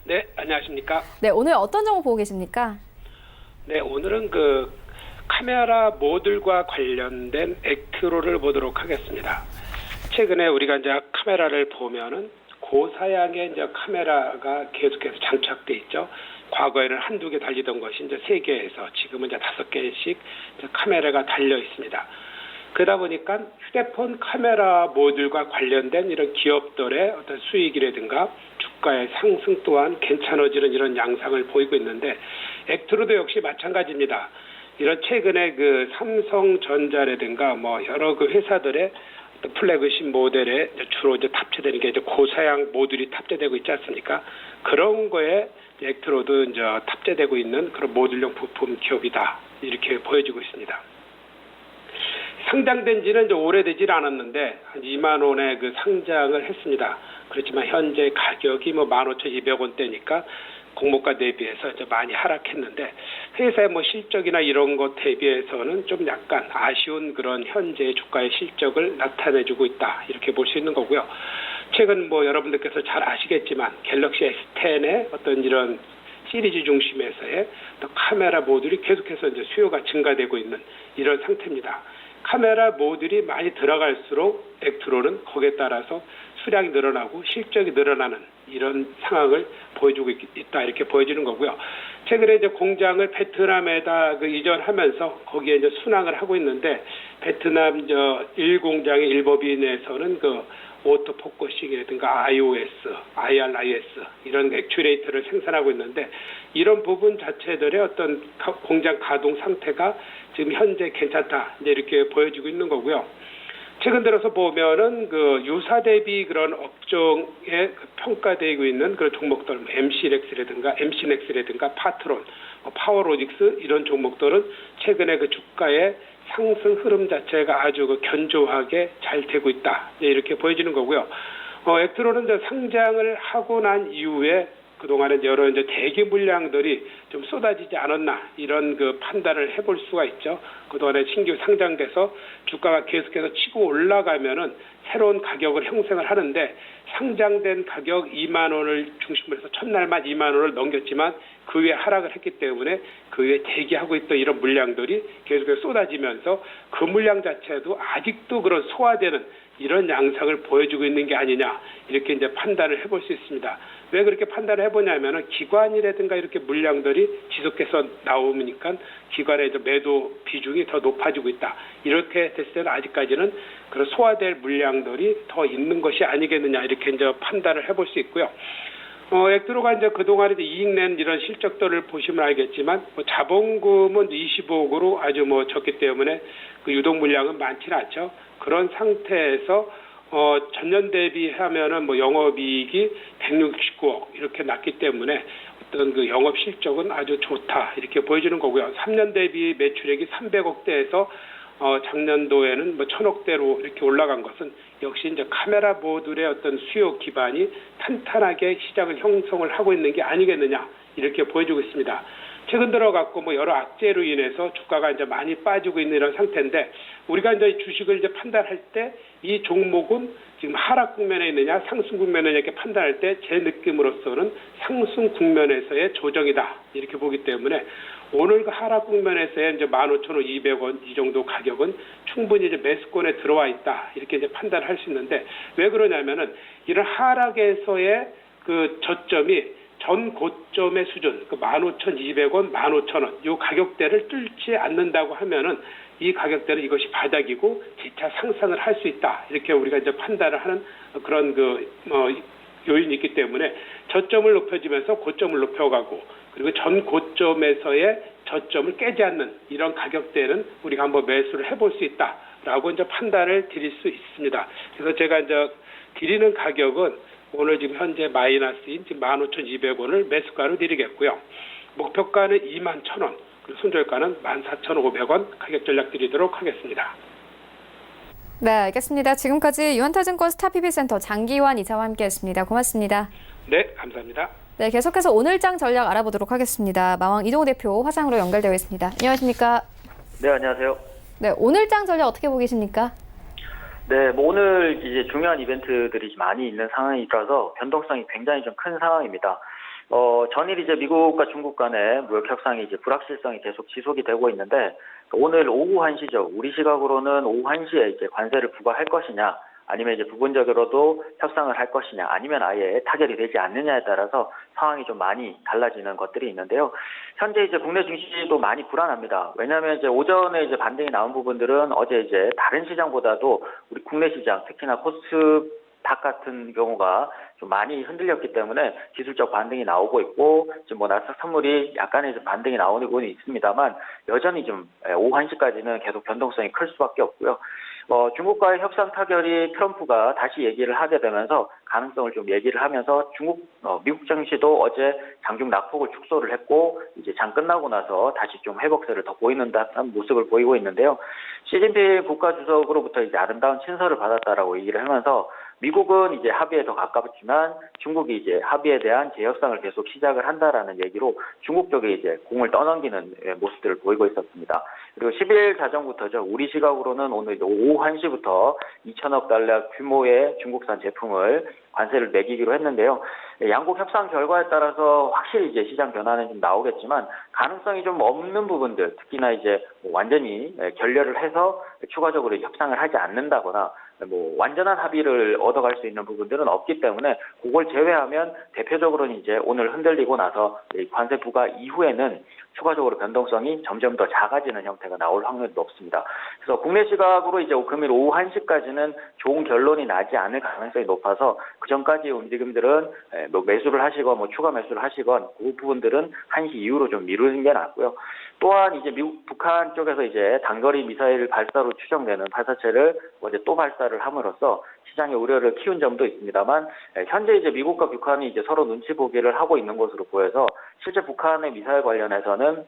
네, 안녕하십니까? 네, 오늘 어떤 정보 보고 계십니까? 네, 오늘은 카메라 모듈과 관련된 액트로를 보도록 하겠습니다. 최근에 우리가 이제 카메라를 보면은 고사양의 이제 카메라가 계속해서 장착돼 있죠. 과거에는 한두 개 달리던 것이 이제 3개에서 지금은 이제 5개씩 카메라가 달려 있습니다. 그러다 보니까 휴대폰 카메라 모듈과 관련된 이런 기업들의 어떤 수익이라든가 주가의 상승 또한 괜찮아지는 이런 양상을 보이고 있는데, 액트로도 역시 마찬가지입니다. 이런 최근에 삼성전자라든가 여러 회사들의 플래그십 모델에 주로 이제 탑재되는 게 이제 고사양 모듈이 탑재되고 있지 않습니까? 그런 거에 액트로도 이제 탑재되고 있는 그런 모듈용 부품 기업이다, 이렇게 보여지고 있습니다. 상장된 지는 이제 오래되질 않았는데 한 2만 원에 상장을 했습니다. 그렇지만 현재 가격이 15,200원대니까 공모가 대비해서 이제 많이 하락했는데, 회사의 실적이나 이런 것 대비해서는 좀 약간 아쉬운 그런 현재 주가의 실적을 나타내주고 있다, 이렇게 볼 수 있는 거고요. 최근 여러분들께서 잘 아시겠지만 갤럭시 S10의 어떤 이런 시리즈 중심에서의 카메라 모듈이 계속해서 이제 수요가 증가되고 있는 이런 상태입니다. 카메라 모듈이 많이 들어갈수록 액트로는 거기에 따라서 수량이 늘어나고 실적이 늘어나는 이런 상황을 보여주고 있다, 이렇게 보여지는 거고요. 최근에 이제 공장을 베트남에다 이전하면서 거기에 이제 순항을 하고 있는데, 베트남 1공장의 일법인에서는 오토포커싱이라든가 iOS, IRIS 이런 액추레이터를 생산하고 있는데, 이런 부분 자체들의 어떤 공장 가동 상태가 지금 현재 괜찮다, 이제 이렇게 보여지고 있는 거고요. 최근 들어서 보면은 유사 대비 그런 업종에 평가되고 있는 그런 종목들, MC넥스라든가 파트론, 파워로직스 이런 종목들은 최근에 주가의 상승 흐름 자체가 아주 견조하게 잘 되고 있다, 이렇게 보여지는 거고요. 액트로는 이제 상장을 하고 난 이후에 그동안에 여러 이제 대기 물량들이 좀 쏟아지지 않았나, 이런 판단을 해볼 수가 있죠. 그동안에 신규 상장돼서 주가가 계속해서 치고 올라가면은 새로운 가격을 형성을 하는데, 상장된 가격 2만 원을 중심으로 해서 첫날만 2만 원을 넘겼지만 그 위에 하락을 했기 때문에 그 위에 대기하고 있던 이런 물량들이 계속해서 쏟아지면서 그 물량 자체도 아직도 그런 소화되는 이런 양상을 보여주고 있는 게 아니냐, 이렇게 이제 판단을 해볼 수 있습니다. 왜 그렇게 판단을 해보냐면은 기관이라든가 이렇게 물량들이 지속해서 나오니까 기관의 매도 비중이 더 높아지고 있다, 이렇게 됐을 때는 아직까지는 그런 소화될 물량들이 더 있는 것이 아니겠느냐, 이렇게 이제 판단을 해볼 수 있고요. 액트로가 이제 그동안에 이익 낸 이런 실적들을 보시면 알겠지만, 자본금은 25억으로 아주 적기 때문에 유동 물량은 많지는 않죠. 그런 상태에서 전년 대비하면은 영업이익이 169억 이렇게 났기 때문에 어떤 영업 실적은 아주 좋다, 이렇게 보여지는 거고요. 3년 대비 매출액이 300억대에서 작년도에는 1,000억대로 이렇게 올라간 것은 역시 이제 카메라 모듈의 어떤 수요 기반이 탄탄하게 시장을 형성을 하고 있는 게 아니겠느냐, 이렇게 보여지고 있습니다. 최근 들어갖고 뭐 여러 악재로 인해서 주가가 이제 많이 빠지고 있는 이런 상태인데 우리가 이제 주식을 이제 판단할 때 이 종목은 지금 하락 국면에 있느냐 상승 국면에 이렇게 판단할 때 제 느낌으로서는 상승 국면에서의 조정이다 이렇게 보기 때문에 오늘 그 하락 국면에서의 이제 15,200원 이 정도 가격은 충분히 이제 매수권에 들어와 있다 이렇게 이제 판단을 할 수 있는데 왜 그러냐면은 이런 하락에서의 그 저점이 전 고점의 수준, 그 15,200원, 15,000원, 이 가격대를 뚫지 않는다고 하면은 이 가격대는 이것이 바닥이고 재차 상승을 할 수 있다. 이렇게 우리가 이제 판단을 하는 그런 요인이 있기 때문에 저점을 높여지면서 고점을 높여가고 그리고 전 고점에서의 저점을 깨지 않는 이런 가격대는 우리가 한번 매수를 해볼 수 있다라고 이제 판단을 드릴 수 있습니다. 그래서 제가 이제 드리는 가격은 오늘 지금 현재 마이너스인 지금 15,200원을 매수가로 드리겠고요. 목표가는 21,000원, 그리고 손절가는 14,500원 가격 전략 드리도록 하겠습니다. 네, 알겠습니다. 지금까지 유한타증권 스타PB센터 장기환 이사와 함께했습니다. 고맙습니다. 네, 감사합니다. 네, 계속해서 오늘장 전략 알아보도록 하겠습니다. 마왕 이동우 대표 화상으로 연결되어 있습니다. 안녕하십니까? 네, 안녕하세요. 네, 오늘장 전략 어떻게 보고 계십니까? 네, 뭐 오늘 이제 중요한 이벤트들이 많이 있는 상황이라서 변동성이 굉장히 좀 큰 상황입니다. 전일 이제 미국과 중국 간의 무역 협상이 이제 불확실성이 계속 지속이 되고 있는데 오늘 오후 1시죠. 우리 시각으로는 오후 1시에 이제 관세를 부과할 것이냐 아니면 이제 부분적으로도 협상을 할 것이냐 아니면 아예 타결이 되지 않느냐에 따라서 상황이 좀 많이 달라지는 것들이 있는데요. 현재 이제 국내 증시도 많이 불안합니다. 왜냐하면 이제 오전에 이제 반등이 나온 부분들은 어제 이제 다른 시장보다도 우리 국내 시장 특히나 코스닥 같은 경우가 좀 많이 흔들렸기 때문에 기술적 반등이 나오고 있고 지금 뭐 나스닥 선물이 약간의 이제 반등이 나오고 있습니다만 여전히 좀 오후 1시까지는 계속 변동성이 클 수밖에 없고요. 중국과의 협상 타결이 트럼프가 다시 얘기를 하게 되면서 가능성을 좀 얘기를 하면서 미국 증시도 어제 장중 낙폭을 축소를 했고 이제 장 끝나고 나서 다시 좀 회복세를 더 보이는 듯한 모습을 보이고 있는데요. 시진핑 국가주석으로부터 이제 아름다운 친서를 받았다라고 얘기를 하면서 미국은 이제 합의에 더 가깝지만 중국이 이제 합의에 대한 재협상을 계속 시작을 한다라는 얘기로 중국 쪽에 이제 공을 떠넘기는 모습들을 보이고 있었습니다. 그리고 10일 자정부터죠. 우리 시각으로는 오늘 오후 1시부터 2천억 달러 규모의 중국산 제품을 관세를 매기기로 했는데요. 양국 협상 결과에 따라서 확실히 이제 시장 변화는 좀 나오겠지만 가능성이 좀 없는 부분들, 특히나 이제 완전히 결렬을 해서 추가적으로 협상을 하지 않는다거나 뭐 완전한 합의를 얻어갈 수 있는 부분들은 없기 때문에 그걸 제외하면 대표적으로는 이제 오늘 흔들리고 나서 관세 부과 이후에는 추가적으로 변동성이 점점 더 작아지는 형태가 나올 확률이 높습니다. 그래서 국내 시각으로 이제 금일 오후 1시까지는 좋은 결론이 나지 않을 가능성이 높아서 그 전까지 움직임들은 뭐 매수를 하시건 뭐 추가 매수를 하시건 그 부분들은 1시 이후로 좀 미루는 게 낫고요. 또한 이제 북한 쪽에서 이제 단거리 미사일 발사로 추정되는 발사체를 어제 또 발사를 함으로써 시장의 우려를 키운 점도 있습니다만 현재 이제 미국과 북한이 이제 서로 눈치 보기를 하고 있는 것으로 보여서 실제 북한의 미사일 관련해서는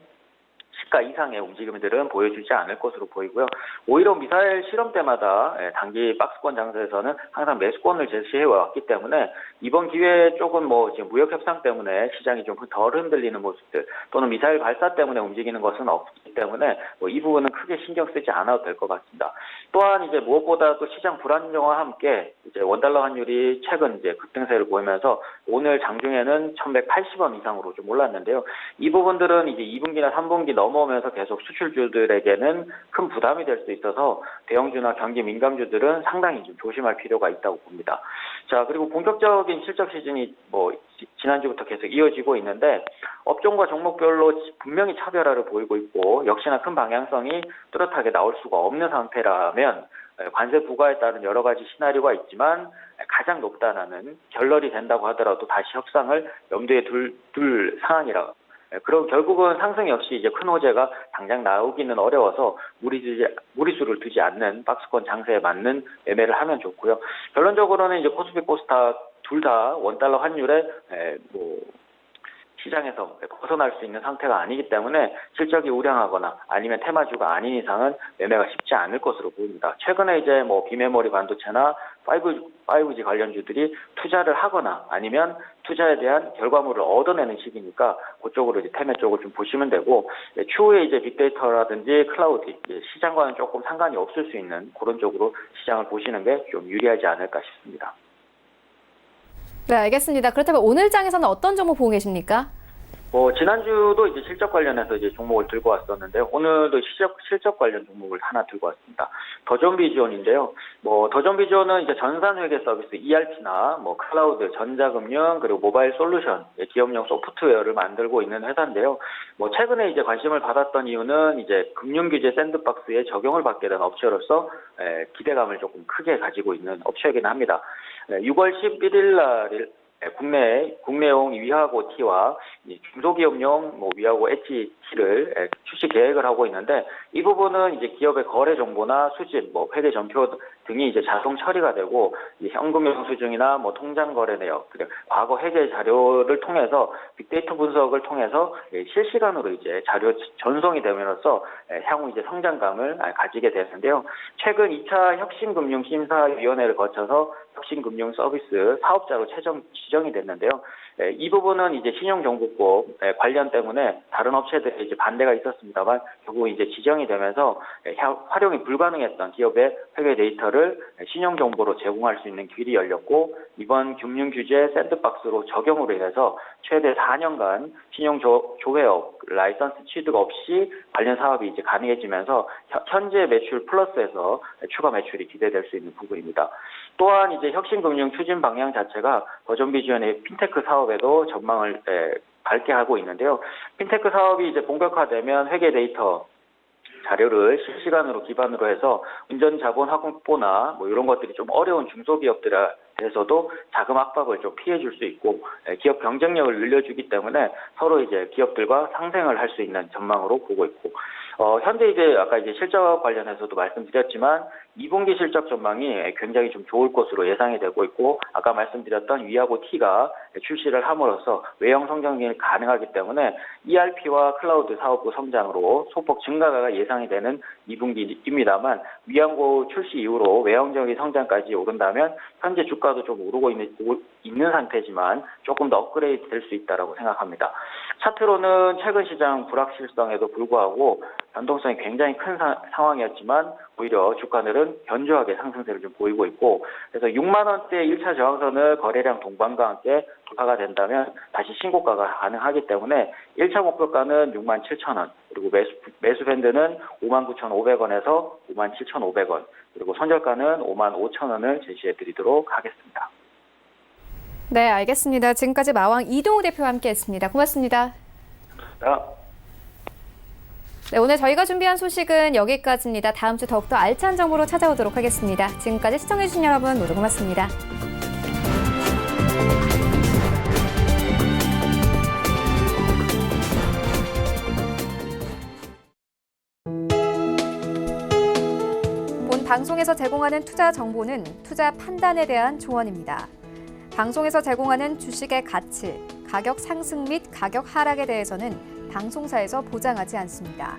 시가 이상의 움직임들은 보여주지 않을 것으로 보이고요. 오히려 미사일 실험 때마다 단기 박스권 장세에서는 항상 매수권을 제시해 왔기 때문에 이번 기회에 조금 뭐 지금 무역 협상 때문에 시장이 좀 덜 흔들리는 모습들 또는 미사일 발사 때문에 움직이는 것은 없기 때문에 뭐 이 부분은 크게 신경 쓰지 않아도 될 것 같습니다. 또한 이제 무엇보다 또 시장 불안정화와 함께 이제 원달러 환율이 최근 이제 급등세를 보이면서 오늘 장중에는 1,180원 이상으로 좀 올랐는데요. 이 부분들은 이제 2분기나 3분기 넘어오면서 계속 수출주들에게는 큰 부담이 될 수 있어서 대형주나 경기 민감주들은 상당히 좀 조심할 필요가 있다고 봅니다. 자, 그리고 본격적인 실적 시즌이 뭐 지난주부터 계속 이어지고 있는데 업종과 종목별로 분명히 차별화를 보이고 있고 역시나 큰 방향성이 뚜렷하게 나올 수가 없는 상태라면 관세 부과에 따른 여러 가지 시나리오가 있지만 가장 높다는 결렬이 된다고 하더라도 다시 협상을 염두에 둘 상황이라. 그럼 결국은 상승 역시 이제 큰 호재가 당장 나오기는 어려워서 무리수를 두지 않는 박스권 장세에 맞는 매매를 하면 좋고요. 결론적으로는 이제 코스피 코스닥 둘 다 원달러 환율에 뭐 시장에서 벗어날 수 있는 상태가 아니기 때문에 실적이 우량하거나 아니면 테마주가 아닌 이상은 매매가 쉽지 않을 것으로 보입니다. 최근에 이제 뭐 비메모리 반도체나 5G 관련주들이 투자를 하거나 아니면 투자에 대한 결과물을 얻어내는 시기니까 그쪽으로 이제 테마 쪽을 좀 보시면 되고, 추후에 이제 빅데이터라든지 클라우드 시장과는 조금 상관이 없을 수 있는 그런 쪽으로 시장을 보시는 게 좀 유리하지 않을까 싶습니다. 네, 알겠습니다. 그렇다면 오늘 장에서는 어떤 종목 보고 계십니까? 지난주도 이제 실적 관련해서 이제 종목을 들고 왔었는데요. 오늘도 실적 관련 종목을 하나 들고 왔습니다. 더존비주얼인데요. 더존비주얼은 이제 전산회계 서비스 ERP나 클라우드, 전자금융, 그리고 모바일 솔루션, 기업용 소프트웨어를 만들고 있는 회사인데요. 최근에 이제 관심을 받았던 이유는 이제 금융규제 샌드박스에 적용을 받게 된 업체로서 기대감을 조금 크게 가지고 있는 업체이긴 합니다. 6월 11일 날 국내용 위하고 T와 중소기업용 위하고 HT를 출시 계획을 하고 있는데, 이 부분은 이제 기업의 거래 정보나 수집, 회계 전표 등이 이제 자동 처리가 되고, 현금 영수증이나 통장 거래 내역, 그리고 과거 회계 자료를 통해서 빅데이터 분석을 통해서 실시간으로 이제 자료 전송이 됨으로써 향후 이제 성장감을 가지게 되는데요. 최근 2차 혁신금융심사위원회를 거쳐서 혁신금융 서비스 사업자로 지정이 됐는데요. 이 부분은 이제 신용정보법 관련 때문에 다른 업체들이 이제 반대가 있었습니다만 결국 이제 지정이 되면서 활용이 불가능했던 기업의 회계 데이터를 신용정보로 제공할 수 있는 길이 열렸고, 이번 금융규제 샌드박스로 적용으로 인해서 최대 4년간 신용조회업 라이선스 취득 없이 관련 사업이 이제 가능해지면서 현재 매출 플러스에서 추가 매출이 기대될 수 있는 부분입니다. 또한 이제 혁신금융 추진 방향 자체가 더존비주얼의 핀테크 사업에도 전망을 밝게 하고 있는데요. 핀테크 사업이 이제 본격화되면 회계 데이터 자료를 실시간으로 기반으로 해서 운전 자본 확보나 이런 것들이 좀 어려운 중소기업들에서도 자금 압박을 좀 피해줄 수 있고, 기업 경쟁력을 늘려주기 때문에 서로 이제 기업들과 상생을 할 수 있는 전망으로 보고 있고, 현재 이제 아까 이제 실적 관련해서도 말씀드렸지만 2분기 실적 전망이 굉장히 좀 좋을 것으로 예상이 되고 있고, 아까 말씀드렸던 위하고 T가 출시를 함으로써 외형 성장이 가능하기 때문에 ERP와 클라우드 사업부 성장으로 소폭 증가가 예상이 되는 2분기입니다만, 위하고 출시 이후로 외형적인 성장까지 오른다면 현재 주가도 좀 오르고 있는 상태지만 조금 더 업그레이드 될 수 있다고 생각합니다. 차트로는 최근 시장 불확실성에도 불구하고 변동성이 굉장히 큰 상황이었지만 오히려 주가들은 견조하게 상승세를 좀 보이고 있고, 그래서 6만 원대 1차 저항선을 거래량 동반과 함께 돌파가 된다면 다시 신고가가 가능하기 때문에 1차 목표가는 6만 7천 원, 그리고 매수 밴드는 5만 9,500원에서 5만 7,500원, 그리고 손절가는 5만 5천 원을 제시해 드리도록 하겠습니다. 네, 알겠습니다. 지금까지 마왕 이동우 대표와 함께했습니다. 고맙습니다. 네, 오늘 저희가 준비한 소식은 여기까지입니다. 다음 주 더욱더 알찬 정보로 찾아오도록 하겠습니다. 지금까지 시청해주신 여러분 모두 고맙습니다. 본 방송에서 제공하는 투자 정보는 투자 판단에 대한 조언입니다. 방송에서 제공하는 주식의 가치, 가격 상승 및 가격 하락에 대해서는 방송사에서 보장하지 않습니다.